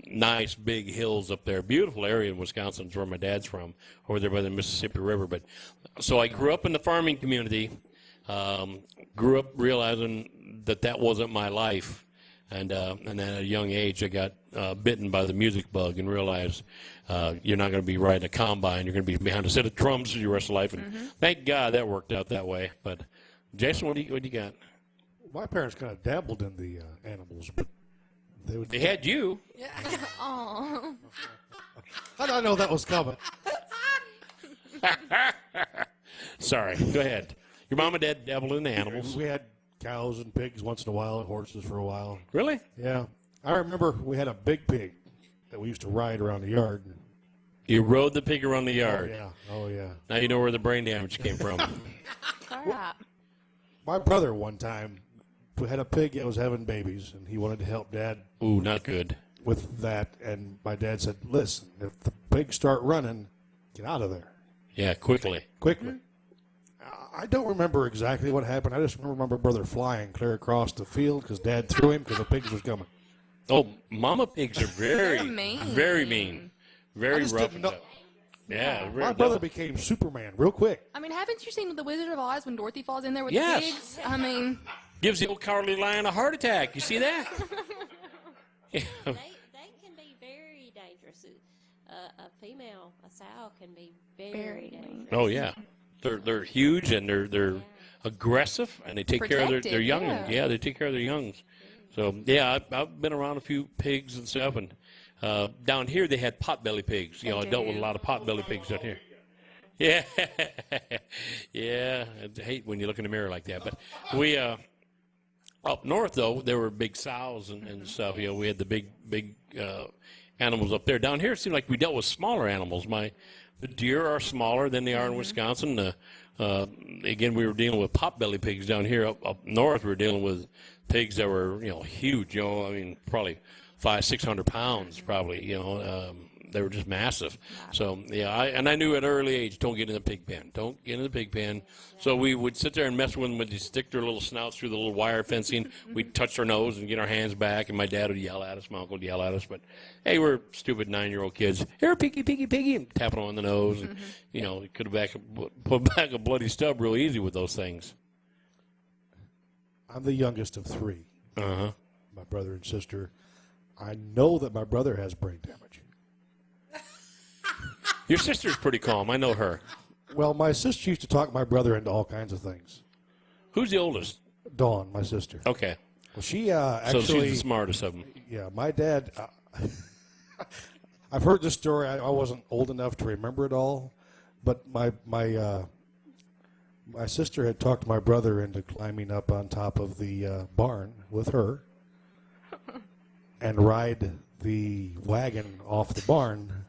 nice big hills up there. Beautiful area in Wisconsin is where my dad's from, over there by the Mississippi River. But so I grew up in the farming community. Grew up realizing that wasn't my life. And then at a young age, I got bitten by the music bug and realized you're not going to be riding a combine. You're going to be behind a set of drums for your rest of life. And thank God that worked out that way. But, Jason, what do you got? My parents kind of dabbled in the animals, but they had you. Yeah. Aw. How did I know that was coming? Sorry. Go ahead. Your mom and dad dabbled in the animals. We had cows and pigs once in a while, and horses for a while. Really? Yeah. I remember we had a big pig that we used to ride around the yard. You rode the pig around the yard. Oh, yeah. Now you know where the brain damage came from. All right. My brother one time had a pig that was having babies, and he wanted to help Dad. Ooh, not good. With that, and my dad said, listen, if the pigs start running, get out of there. Yeah, quickly. I don't remember exactly what happened. I just remember my brother flying clear across the field because Dad threw him because the pigs was coming. Oh, mama pigs are very mean. Very mean. Very rough. Yeah. My brother became Superman real quick. I mean, haven't you seen The Wizard of Oz when Dorothy falls in there with Yes. the pigs? I mean, gives the old cowardly lion a heart attack. You see that? They can be very dangerous. A sow can be very dangerous. Oh yeah, they're huge and they're aggressive and they take care of their young. Yeah, they take care of their youngs. So yeah, I've been around a few pigs and stuff, and down here they had potbelly pigs. I dealt with a lot of potbelly pigs down here. Yeah, yeah. I hate when you look in the mirror like that. But we up north though, there were big sows and stuff. We had the big animals up there. Down here, it seemed like we dealt with smaller animals. The deer are smaller than they are in Wisconsin. Again, we were dealing with potbelly pigs down here. Up north, we were dealing with pigs that were huge. I mean, probably 500-600 pounds. Probably. They were just massive. Wow. So yeah, I knew at an early age, don't get in the pig pen. Don't get in the pig pen. So we would sit there and mess with them. We'd stick their little snouts through the little wire fencing. We'd touch our nose and get our hands back, and my dad would yell at us. My uncle would yell at us. But hey, we're stupid 9-year-old kids. Here, piggy, piggy, piggy, and tapping on the nose. And you could have put back a bloody stub real easy with those things. I'm the youngest of 3. My brother and sister. I know that my brother has brain damage. Your sister's pretty calm. I know her. Well, my sister used to talk my brother into all kinds of things. Who's the oldest? Dawn, my sister. Okay. Well, she actually... So she's the smartest of them. Yeah, my dad... I've heard this story. I wasn't old enough to remember it all, but my My sister had talked my brother into climbing up on top of the barn with her and ride the wagon off the barn.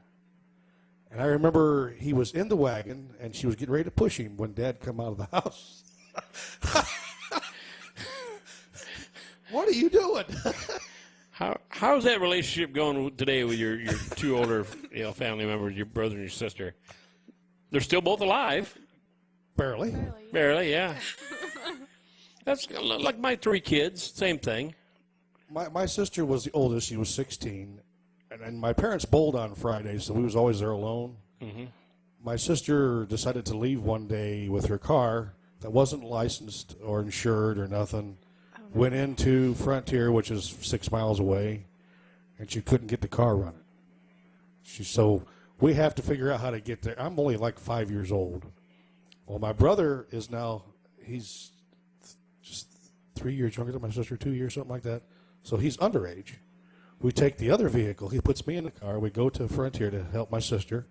And I remember he was in the wagon, and she was getting ready to push him when Dad come out of the house. What are you doing? How's that relationship going today with your two older family members, your brother and your sister? They're still both alive. Barely, yeah. That's like my 3 kids, same thing. My sister was the oldest. She was 16. And my parents bowled on Fridays, so we was always there alone. Mm-hmm. My sister decided to leave one day with her car that wasn't licensed or insured or nothing. Oh, no. Went into Frontier, which is 6 miles away, and she couldn't get the car running. So we have to figure out how to get there. I'm only like 5 years old. Well, my brother is now, he's just 3 years younger than my sister, 2 years, something like that. So he's underage. We take the other vehicle. He puts me in the car. We go to Frontier to help my sister.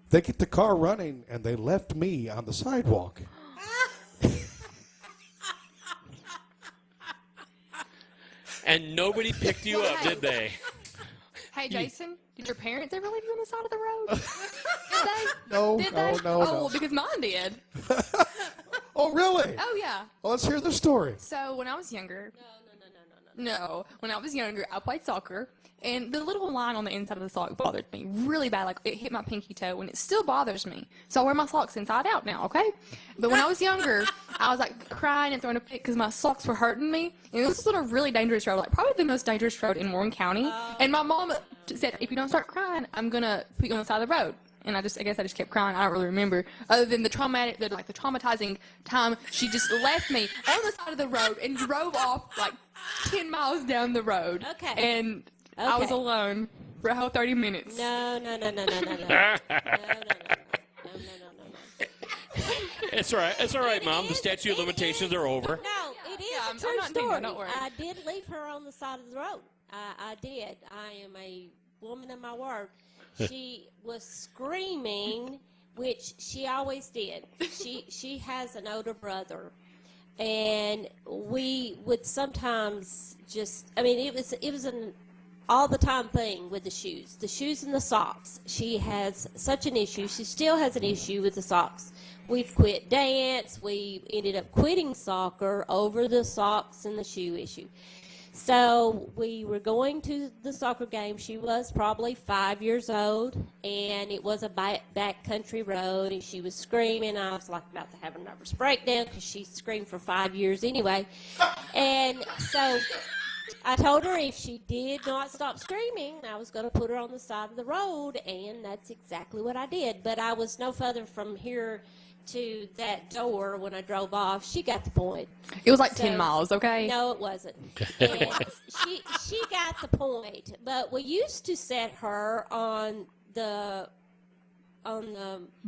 They get the car running, and they left me on the sidewalk. And nobody picked you up, did they? Hey, Jason, did your parents ever leave you on the side of the road? Did they? No, did no, they? no, Oh, no. well, because mine did. Oh, really? Oh, yeah. Well, let's hear the story. So when I was younger, No, when I was younger, I played soccer, and the little line on the inside of the sock bothered me really bad. Like, it hit my pinky toe, and it still bothers me. So I wear my socks inside out now, okay? But when I was younger, I was, like, crying and throwing a fit because my socks were hurting me. And it was on a really dangerous road, like, probably the most dangerous road in Warren County. And my mom said, if you don't start crying, I'm going to put you on the side of the road. And I guess I just kept crying. I don't really remember, other than the traumatizing time. She just left me on the side of the road and drove off like 10 miles down the road. Okay. And I was alone for a whole 30 minutes. No. It's all right. It's all right, Mom. The statute of limitations are over. No, it is Yeah, a true I'm not doing story. that, don't worry. I did leave her on the side of the road. I did. I am a woman of my word. She was screaming, which she always did. She has an older brother, and we would sometimes just, I mean, it was an all the time thing with the shoes and the socks. She has such an issue. She still has an issue with the socks. We've quit dance. We ended up quitting soccer over the socks and the shoe issue. So we were going to the soccer game. She was probably 5 years old, and it was a back country road, and she was screaming. I was like about to have a nervous breakdown because she screamed for 5 years anyway. And so I told her if she did not stop screaming, I was going to put her on the side of the road, and that's exactly what I did. But I was no further from here to that door when I drove off. She got the point. It was like 10 miles, okay? No, it wasn't. And she got the point. But we used to set her on the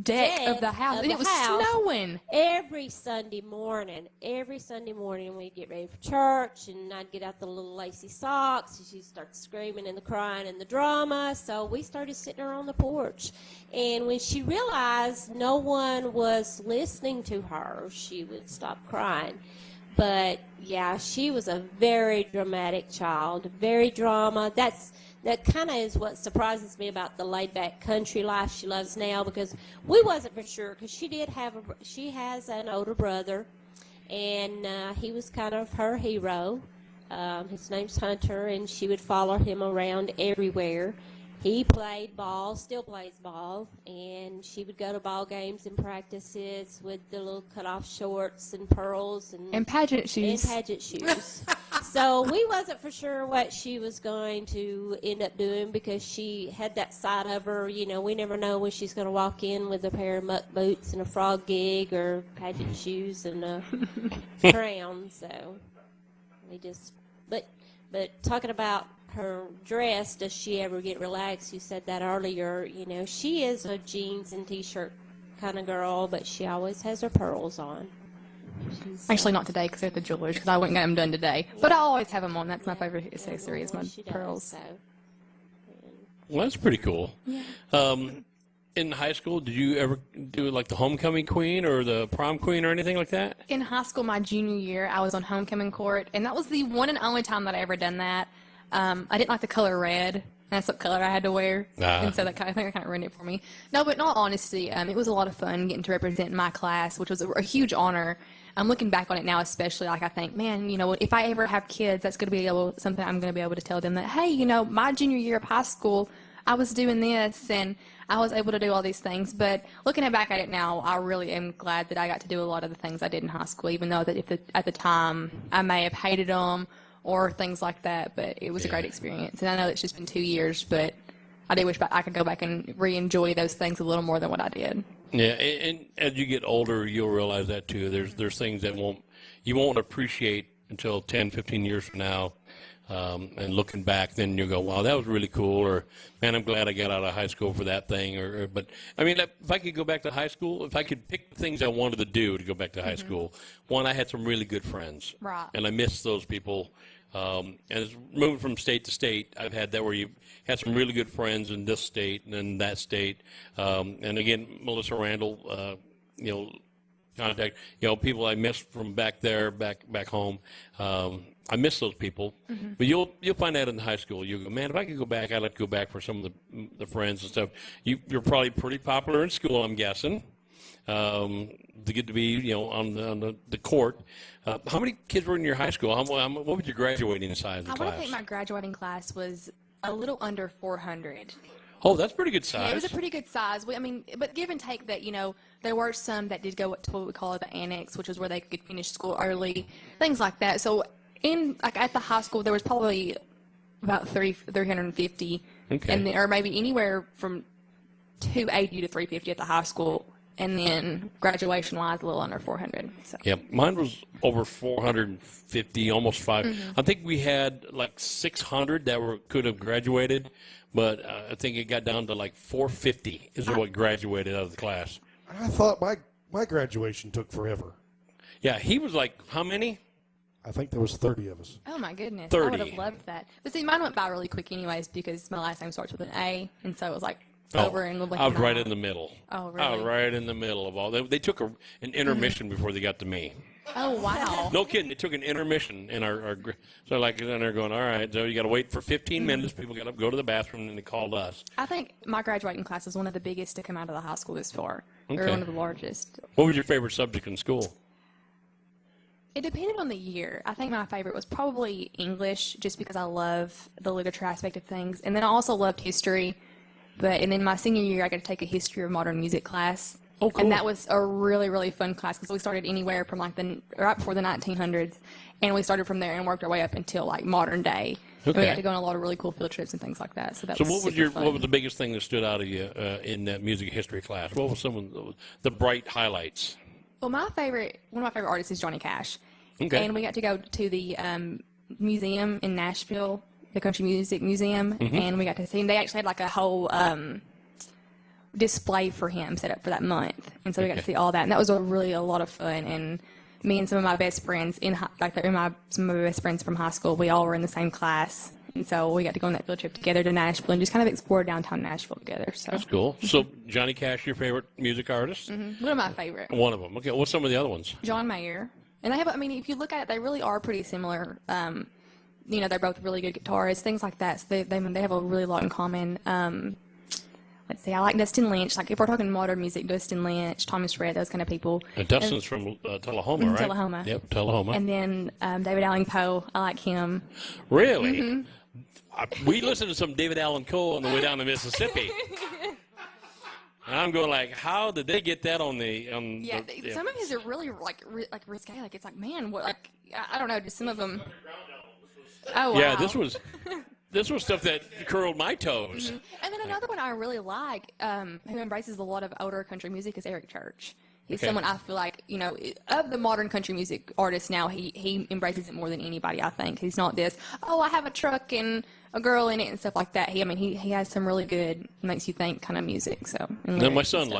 deck of the house, and it was snowing. Every Sunday morning, we'd get ready for church, and I'd get out the little lacy socks, and she'd start screaming and the crying and the drama. So we started sitting her on the porch. And when she realized no one was listening to her, she would stop crying. But, yeah, she was a very dramatic child, very drama. That kind of is what surprises me about the laid-back country life she loves now, because we wasn't for sure, because she has an older brother, and he was kind of her hero. His name's Hunter, and she would follow him around everywhere. He played ball, still plays ball, and she would go to ball games and practices with the little cut-off shorts and pearls and pageant shoes. So we wasn't for sure what she was going to end up doing, because she had that side of her, we never know when she's going to walk in with a pair of muck boots and a frog gig or pageant shoes and a crown. So we just, but talking about her dress, does she ever get relaxed? You said that earlier. She is a jeans and t-shirt kind of girl, but she always has her pearls on. Actually, not today because they're at the jewelers, because I went and got them done today. But I always have them on. That's my favorite accessory is my pearls. So. Well, that's pretty cool. Yeah. in high school, did you ever do like the homecoming queen or the prom queen or anything like that? In high school, my junior year, I was on homecoming court, and that was the one and only time that I ever done that. I didn't like the color red. That's what color I had to wear, and so that kind of ruined it for me. No, but in all honesty, it was a lot of fun getting to represent my class, which was a huge honor. I'm looking back on it now, especially like I think, man, if I ever have kids, that's going to be something I'm going to be able to tell them that, hey, my junior year of high school, I was doing this, and I was able to do all thing things. But looking back at it now, I really am glad that I got to do a lot of the things I did in high school, even though that at the time I may have hated them or things like that, but it was a great experience. And I know it's just been 2 years, but I do wish I could go back and re-enjoy those things a little more than what I did. Yeah, and as you get older, you'll realize that too. There's things that you won't appreciate until 10, 15 years from now. And looking back, then you go, wow, that was really cool, or man, I'm glad I got out of high school for that thing. But I mean, if I could go back to high school, if I could pick things I wanted to do to go back to high school, one, I had some really good friends, right, and I miss those people. And it's moving from state to state, I've had that where you had some really good friends in this state and in that state. And again, Melissa Randall, contact, people I missed from back there, back home. I miss those people, but you'll find that in high school. You go, man, if I could go back, I'd like to go back for some of the friends and stuff. You're probably pretty popular in school, I'm guessing, to get to be on the court. How many kids were in your high school? What was your graduating size of I class? want to think my graduating class was a little under 400. Oh, that's pretty good size. Yeah, it was a pretty good size. But give and take that, there were some that did go to what we call the annex, which was where they could finish school early, things like that. So at the high school, there was probably about 350, okay, or maybe anywhere from 280 to 350 at the high school, and then graduation-wise, a little under 400. So. Yeah, mine was over 450, almost 5. I think we had like 600 that could have graduated, but I think it got down to like 450 is what graduated out of the class. I thought my graduation took forever. Yeah, he was like, how many? I think there was 30 of us. Oh, my goodness. 30. I would have loved that. But see, mine went by really quick anyways because my last name starts with an A, and so it was like over in the I was right in the middle. Oh, really? I was right in the middle of all. They took an intermission before they got to me. Oh, wow. No kidding. They took an intermission in our so like then they're going, all right, so you got to wait for 15 minutes. People got to go to the bathroom, and they called us. I think my graduating class was one of the biggest to come out of the high school this far. Okay. Or one of the largest. What was your favorite subject in school? It depended on the year. I think my favorite was probably English, just because I love the literature aspect of things. And then I also loved history. And then my senior year, I got to take a history of modern music class. Oh, cool. And that was a really, really fun class because we started anywhere from right before the 1900s. And we started from there and worked our way up until like modern day. Okay. And we got to go on a lot of really cool field trips and things like that. So that was super fun. What was the biggest thing that stood out of you in that music history class? What was some of the bright highlights? Well, one of my favorite artists is Johnny Cash. Okay. And we got to go to the museum in Nashville, the Country Music Museum, and we got to see him. They actually had like a whole display for him set up for that month, and so we got to see all that, and that was a lot of fun. And me and some of my best friends some of my best friends from high school, we all were in the same class, and so we got to go on that field trip together to Nashville and just kind of explore downtown Nashville together. So that's cool. So Johnny Cash, your favorite music artist? One of my favorite. One of them. Okay. What's some of the other ones? John Mayer. And if you look at it, they really are pretty similar. They're both really good guitarists, things like that. So they have a really lot in common. Let's see, I like Dustin Lynch. Like if we're talking modern music, Dustin Lynch, Thomas Rhett, those kind of people. Dustin's from Tullahoma, right? Tullahoma. Yep, Tullahoma. And then David Allan Coe, I like him. Really? We listened to some David Allan Coe on the way down to Mississippi. And I'm going like, how did they get that on the? Some of his are really like risque. Like it's like, man, what? Like I don't know, just some of them. Oh wow. Yeah, this was stuff that curled my toes. And then another one I really like, who embraces a lot of older country music, is Eric Church. He's someone I feel like, of the modern country music artists now, he embraces it more than anybody, I think. He's not this, I have a truck and a girl in it and stuff like that. He has some really good, makes you think kind of music. So. Now my son,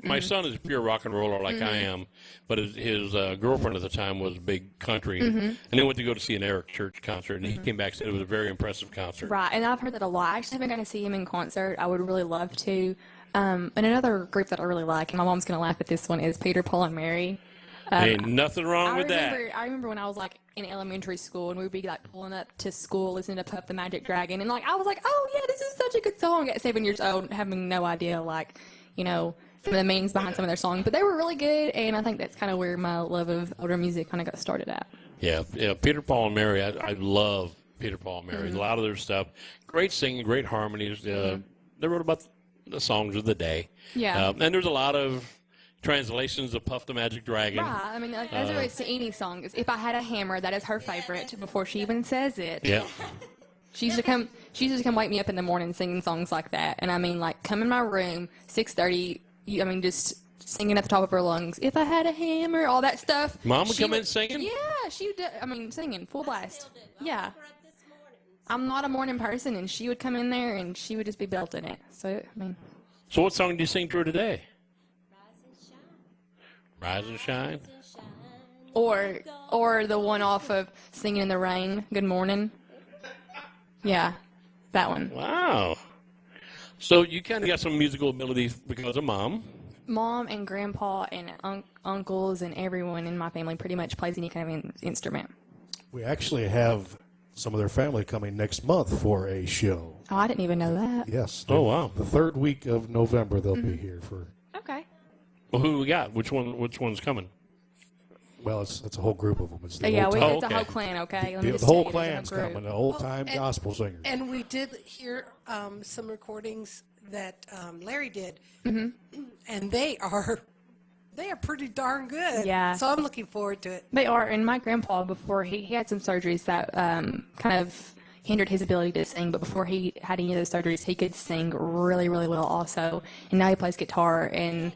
my son is a pure rock and roller like I am, but his girlfriend at the time was big country, and they went to go to see an Eric Church concert, and he came back and said it was a very impressive concert. Right, and I've heard that a lot. I actually haven't got to see him in concert. I would really love to. And another group that I really like, and my mom's going to laugh at this one, is Peter, Paul, and Mary. Ain't nothing wrong with that. I remember when I was like in elementary school and we'd be like pulling up to school listening to Puff the Magic Dragon, and like I was like, oh yeah, this is such a good song at 7 years old, having no idea like, you know, some of the meanings behind some of their songs, but they were really good, and I think that's kind of where my love of older music kind of got started at. Yeah, Peter, Paul, and Mary. I love Peter, Paul, and Mary. A lot of their stuff, great singing, great harmonies. They wrote about the songs of the day. Yeah. And there's a lot of translations of Puff the Magic Dragon. Right. I mean, like, as it relates to any song, if I had a hammer, that is her favorite before she even says it. Yeah. She used to come wake me up in the morning singing songs like that. And I mean, like, come in my room, 6:30, just singing at the top of her lungs, if I had a hammer, all that stuff. Mom would come in singing? Yeah, she would, singing, full blast. Yeah. I'm not a morning person, and she would come in there, and she would just be belting it. So, I mean. So what song do you sing to her today? Rise and Shine. Or the one off of Singing in the Rain, Good Morning. Yeah, that one. Wow. So you kind of got some musical abilities because of Mom. Mom and Grandpa and uncles and everyone in my family pretty much plays any kind of instrument. We actually have some of their family coming next month for a show. Oh, I didn't even know that. Yes. Oh, wow. The third week of November, they'll be here for. Okay. Well, who do we got? Which one's coming? Well, it's a whole group of them. It's the Yeah, whole it's a whole clan, okay? Let me the just whole tell you, there's clan's a group. coming, the old-time gospel singers. And we did hear some recordings that Larry did, and they are pretty darn good. Yeah. So I'm looking forward to it. They are, and my grandpa, before he had some surgeries that kind of hindered his ability to sing, but before he had any of those surgeries, he could sing really, really well also. And now he plays guitar, and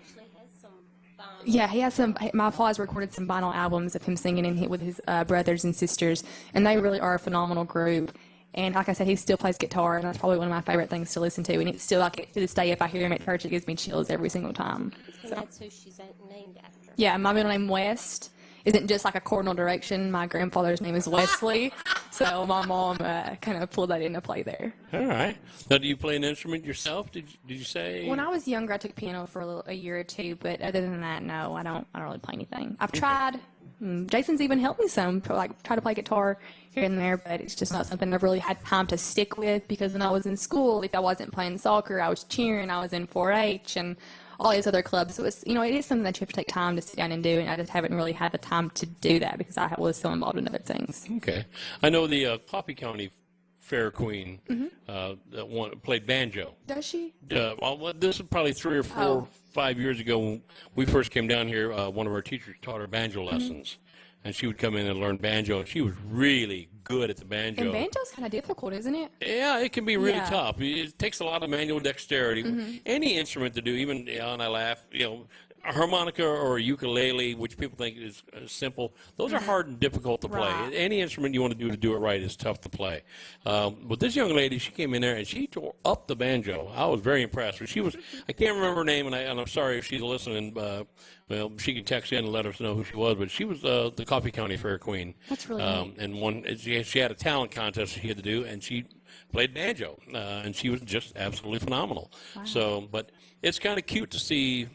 yeah, he has some. My father has recorded some vinyl albums of him singing with his brothers and sisters, and they really are a phenomenal group. And like I said, he still plays guitar, and that's probably one of my favorite things to listen to. And it's still, like, to this day, if I hear him at church, it gives me chills every single time. And that's who she's named after. Yeah, my middle name West isn't just like a cardinal direction. My grandfather's name is Wesley, so my mom kind of pulled that into play there. All right. Now, do you play an instrument yourself? Did you say? When I was younger, I took piano for a year or two, but other than that, no, I don't really play anything. I've tried. Jason's even helped me some, like try to play guitar here and there, but it's just not something I've really had time to stick with, because when I was in school, if I wasn't playing soccer, I was cheering, I was in 4-H and all these other clubs. So it's, it is something that you have to take time to sit down and do, and I just haven't really had the time to do that because I was so involved in other things. Okay. I know the Coffee County Fair Queen that played banjo. Does she? Well, this is probably 3 or 4, 5 years ago when we first came down here. One of our teachers taught her banjo lessons, and she would come in and learn banjo, and she was really good at the banjo. And banjo's kind of difficult, isn't it? Yeah, it can be really tough. It takes a lot of manual dexterity. Any instrument to do, even, and I laugh, a harmonica or a ukulele, which people think is simple, those are hard and difficult to play. Right. Any instrument you want to do it right is tough to play. But this young lady, she came in there and she tore up the banjo. I was very impressed. She was, I can't remember her name, and I'm sorry if she's listening. Well, she can text in and let us know who she was, but she was the Coffee County Fair Queen. That's really neat. And she had a talent contest she had to do, and she played banjo, and she was just absolutely phenomenal. Wow. So, but it's kind of cute to see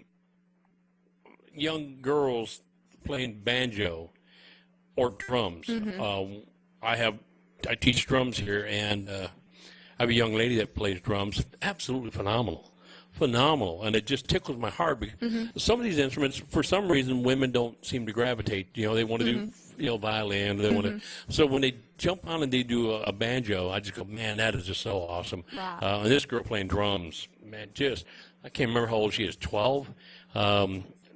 young girls playing banjo or drums. I teach drums here, and I have a young lady that plays drums. Absolutely phenomenal, and it just tickles my heart because some of these instruments, for some reason, women don't seem to gravitate. They want to do violin. They want to. So when they jump on and they do a banjo, I just go, man, that is just so awesome. Wow. And this girl playing drums, man, I can't remember how old she is, 12.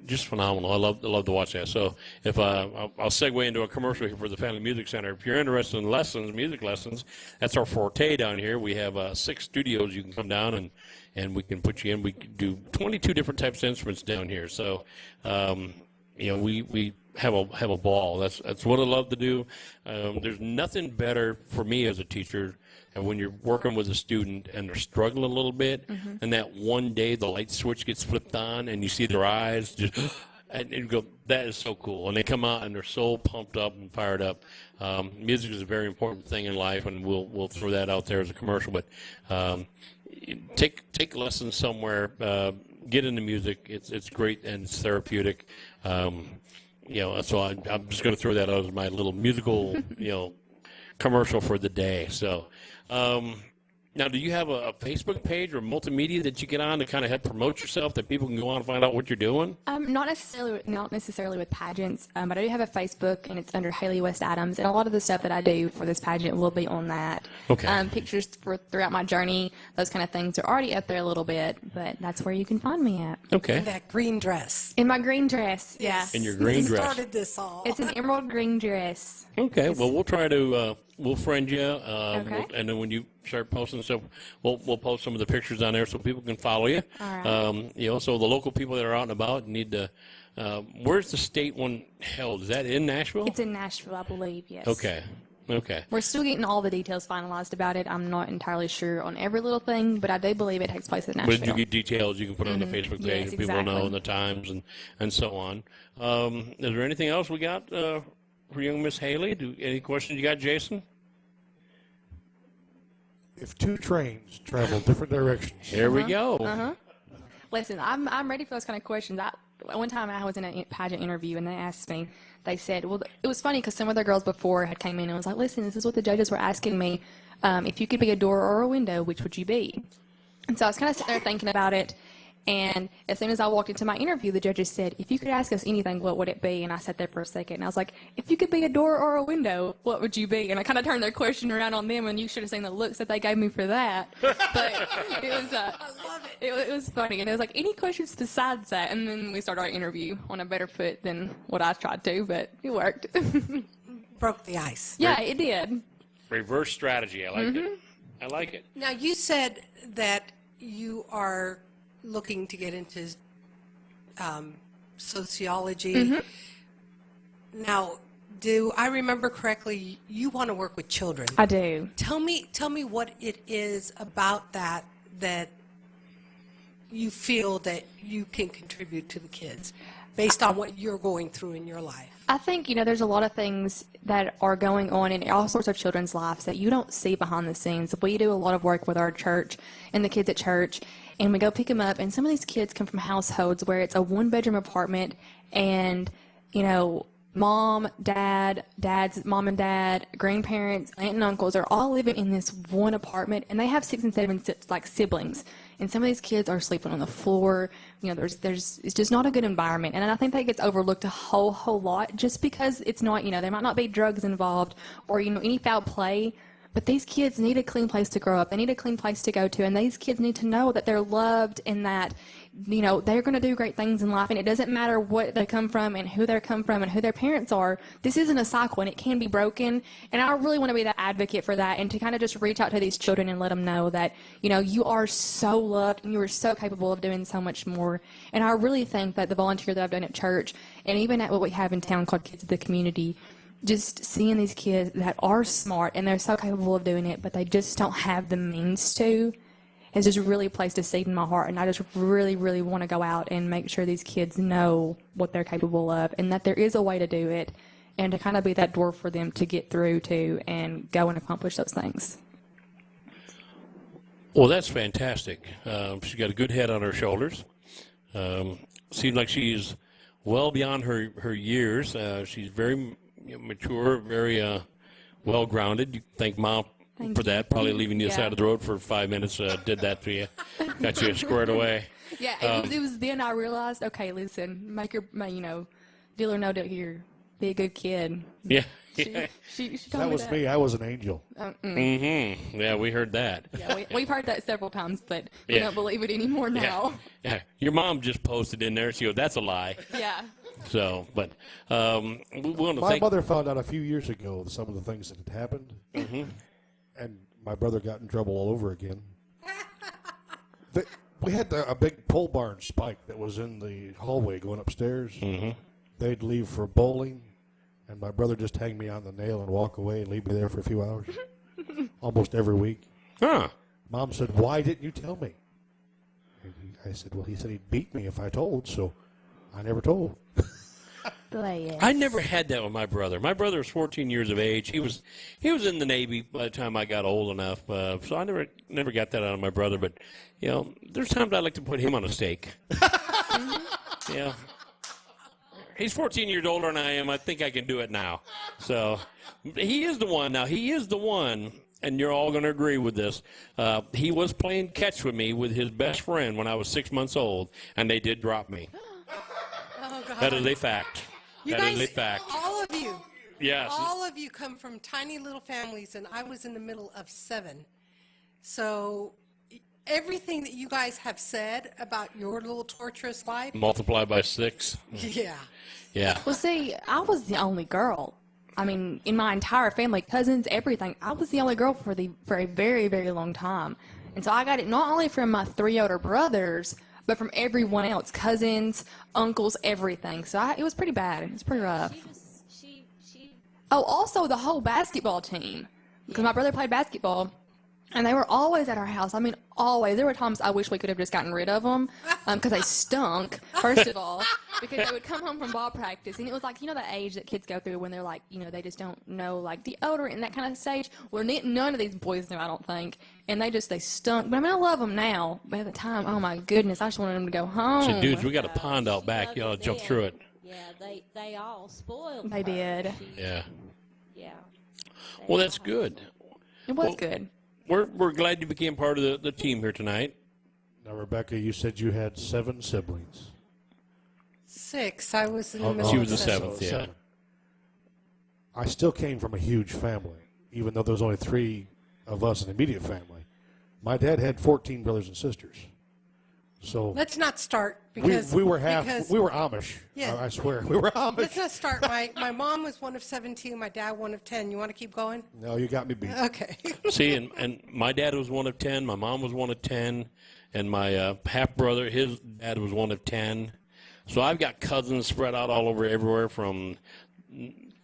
Just phenomenal. I love to watch that. So if I'll segue into a commercial here for the Family Music Center. If you're interested in lessons, music lessons, that's our forte down here. We have 6 studios you can come down and we can put you in. We can do 22 different types of instruments down here. So we have a ball. That's what I love to do. There's nothing better for me as a teacher. And when you're working with a student and they're struggling a little bit, and that one day the light switch gets flipped on and you see their eyes just, and you go, that is so cool. And they come out and they're so pumped up and fired up. Music is a very important thing in life, and we'll throw that out there as a commercial. But take lessons somewhere. Get into music. It's great and it's therapeutic. So I'm just going to throw that out as my little musical, commercial for the day. So, now, do you have a Facebook page or multimedia that you get on to kind of help promote yourself, that people can go on and find out what you're doing? Not necessarily with pageants, but I do have a Facebook, and it's under Haley West Adams, and a lot of the stuff that I do for this pageant will be on that. Okay. Pictures throughout my journey, those kind of things are already up there a little bit, but that's where you can find me at. Okay. In that green dress. In my green dress, yeah. In your green dress. Started this all. It's an emerald green dress. Okay. Well, we'll try to we'll friend you, Okay. and then when you start posting stuff, we'll post some of the pictures on there so people can follow you. All right. So the local people that are out and about need to. Where's the state one held? Is that in Nashville? It's in Nashville, I believe, yes. Okay. We're still getting all the details finalized about it. I'm not entirely sure on every little thing, but I do believe it takes place in Nashville. But if you get details, you can put it on the Facebook page, Yes, and people will know, exactly. and the times, and so on. Is there anything else we got for young Miss Haley? Any questions you got, Jason? If two trains travel different directions. Here we go. Listen, I'm ready for those kind of questions. One time I was in a pageant interview, and they asked me, they said, well, it was funny because some of the girls before had came in and was like, listen, this is what the judges were asking me. If you could be a door or a window, which would you be? And so I was kind of sitting there thinking about it. And as soon as I walked into my interview, the judges said, if you could ask us anything, what would it be? And I sat there for a second, and I was like, if you could be a door or a window, what would you be? And I kind of turned their question around on them, and you should have seen the looks that they gave me for that. But it was, I love it. It was funny. And it was like, any questions besides that? And then we started our interview on a better foot than what I tried to, but it worked. Broke the ice. Yeah, it did. Reverse strategy. I like it. I like it. Now, you said that you are looking to get into sociology. Now, do I remember correctly, you want to work with children? I do. Tell me what it is about that you feel that you can contribute to the kids based on what you're going through in your life. I think, there's a lot of things that are going on in all sorts of children's lives that you don't see behind the scenes. We do a lot of work with our church and the kids at church, and we go pick them up, and some of these kids come from households where it's a one-bedroom apartment, and, mom, dad's mom and dad, grandparents, aunt and uncles are all living in this one apartment, and they have 6 and 7 siblings. And some of these kids are sleeping on the floor. It's just not a good environment. And I think that gets overlooked a whole lot just because it's not, there might not be drugs involved or, any foul play. But these kids need a clean place to grow up. They need a clean place to go to. And these kids need to know that they're loved and that, they're going to do great things in life. And it doesn't matter what they come from and who they come from and who their parents are. This isn't a cycle, and it can be broken. And I really want to be the advocate for that and to kind of just reach out to these children and let them know that, you are so loved and you are so capable of doing so much more. And I really think that the volunteer that I've done at church and even at what we have in town called Kids of the Community, just seeing these kids that are smart and they're so capable of doing it, but they just don't have the means to, has just really placed a seed in my heart. And I just really, really want to go out and make sure these kids know what they're capable of and that there is a way to do it and to kind of be that door for them to get through to and go and accomplish those things. Well, that's fantastic. She's got a good head on her shoulders. Seems like she's well beyond her years. She's very mature, very well-grounded. You thank Mom for that. Probably leaving you aside of the road for 5 minutes did that to you. Got you squared away. Yeah, it was then I realized, okay, listen, make your, deal or no deal here. Be a good kid. Yeah. She told that me was me. I was an angel. Yeah, we heard that. Yeah, we've heard that several times, but we don't believe it anymore now. Yeah. Your mom just posted in there. She goes, that's a lie. Yeah. So, but we want to My mother found out a few years ago some of the things that had happened, and my brother got in trouble all over again. We had a big pole barn spike that was in the hallway going upstairs. They'd leave for bowling, and my brother just hang me on the nail and walk away and leave me there for a few hours, almost every week. Huh. Mom said, "Why didn't you tell me?" And I said, "Well, he said he'd beat me if I told, so I never told." Bless. I never had that with my brother. My brother was 14 years of age. He was in the Navy by the time I got old enough. So I never got that out of my brother. But there's times I like to put him on a stake. Yeah. He's 14 years older than I am. I think I can do it now. So he is the one. Now, he is the one, and you're all going to agree with this. He was playing catch with me with his best friend when I was 6 months old, and they did drop me. Oh, God. That is a fact. You that guys, is a fact. all of you. Yes. All of you come from tiny little families, and I was in the middle of 7. So everything that you guys have said about your little torturous life. Multiply by 6. Yeah. Yeah. Well, see, I was the only girl. I mean, in my entire family, cousins, everything, I was the only girl for a very, very long time. And so I got it not only from my 3 older brothers, but from everyone else, cousins, uncles, everything. So it was pretty bad. It was pretty rough. Oh, also the whole basketball team, because my brother played basketball, and they were always at our house. I mean, always. There were times I wish we could have just gotten rid of them, because they stunk, first of all, because they would come home from ball practice, and it was like, the age that kids go through when they're like, they just don't know, like, deodorant and that kind of stage. Well, none of these boys knew, I don't think, and they stunk. But I mean, I love them now, but at the time, oh my goodness, I just wanted them to go home. So, dudes, we got a pond out back. Y'all jump through it. Yeah, they all spoiled They her. did. Yeah. Yeah. Well, that's good. It was good. We're glad you became part of the team here tonight. Now, Rebecca, you said you had 7 siblings. 6. I was in the middle. She was the of 7th, yeah. 7. I still came from a huge family, even though there was only 3 of us in the immediate family. My dad had 14 brothers and sisters. So Let's not start because we were Amish. Yeah. I swear we were Amish. Let's not start. My mom was one of 17. My dad one of 10. You want to keep going? No, you got me beat. Okay. See, and my dad was one of 10. My mom was one of 10. And my half brother, his dad was one of 10. So I've got cousins spread out all over everywhere from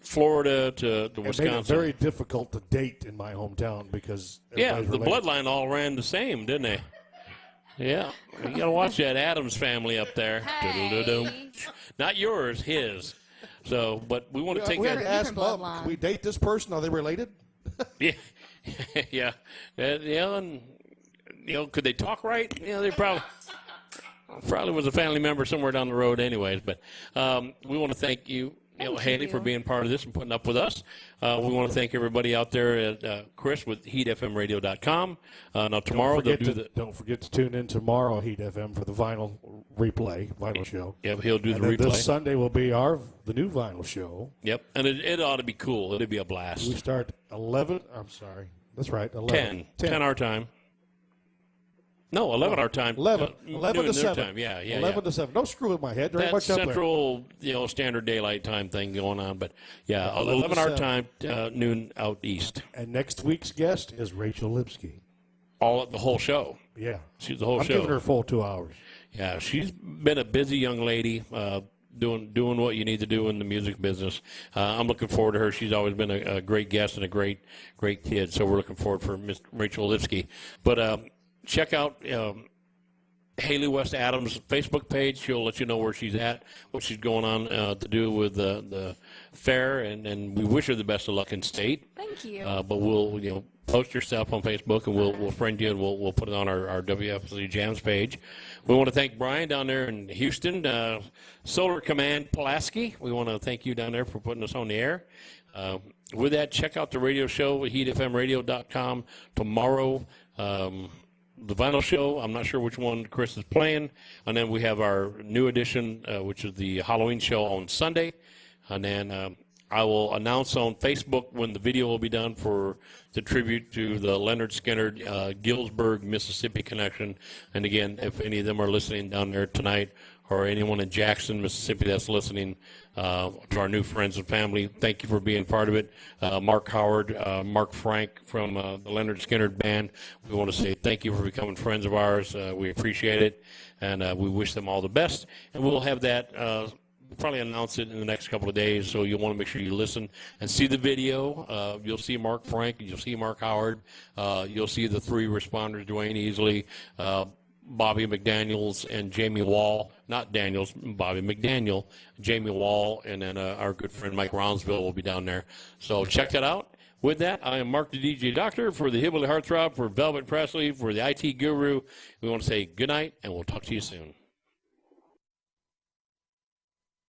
Florida to Wisconsin. It made it very difficult to date in my hometown because the related. bloodline all ran the same, didn't they? Yeah, you got to watch that Adams family up there. Hey. Not yours, his. So, but we want to take we had that. to ask Different Mom, bloodline. can we date this person? Are they related? Yeah, yeah, and could they talk right? They probably was a family member somewhere down the road, anyways. But we want to thank you. Haley, for being part of this and putting up with us. We want to thank everybody out there at Chris with HeatFMRadio.com. Now, tomorrow Don't forget to tune in tomorrow, Heat FM, for the vinyl show. Yep, he'll do and the replay. This Sunday will be the new vinyl show. Yep, and it ought to be cool. It'll be a blast. We start 11. I'm sorry. That's right. 11. 10 our time. No, 11 our time. 11 to 7. Time. Yeah. 11 to 7. Don't screw with my head. Very That's much Central, standard daylight time thing going on. But, 11 our time, noon out east. And next week's guest is Rachel Lipsky. The whole show. Yeah. She's the whole I'm show. giving her a full 2 hours. Yeah, she's been a busy young lady, doing what you need to do in the music business. I'm looking forward to her. She's always been a great guest and a great kid. So we're looking forward for Miss Rachel Lipsky. But check out Haley West Adams' Facebook page. She'll let you know where she's at, what she's going on to do with the fair, and we wish her the best of luck in state. Thank you. But we'll post yourself on Facebook, and we'll friend you, and we'll put it on our WFC Jams page. We want to thank Brian down there in Houston, Solar Command Pulaski. We want to thank you down there for putting us on the air. With that, check out the radio show at HeatFMRadio.com tomorrow. The vinyl show, I'm not sure which one Chris is playing. And then we have our new edition, which is the Halloween show on Sunday. And then I will announce on Facebook when the video will be done for the tribute to the Leonard Skinner Gillsburg, Mississippi connection. And again, if any of them are listening down there tonight, or anyone in Jackson, Mississippi that's listening, to our new friends and family, thank you for being part of it. Mark Howard, Mark Frank from the Leonard Skinner Band, we want to say thank you for becoming friends of ours. We appreciate it, and we wish them all the best. And we'll have that probably announce it in the next couple of days, so you'll want to make sure you listen and see the video. You'll see Mark Frank, you'll see Mark Howard, you'll see the 3 responders, Dwayne Easley, Bobby McDaniels and Jamie Wall, not Daniels, Bobby McDaniel, Jamie Wall, and then our good friend Mike Rounsville will be down there. So check that out. With that, I am Mark the DJ Doctor for the Hillbilly Heartthrob, for Velvet Presley, for the IT Guru. We want to say good night, and we'll talk to you soon.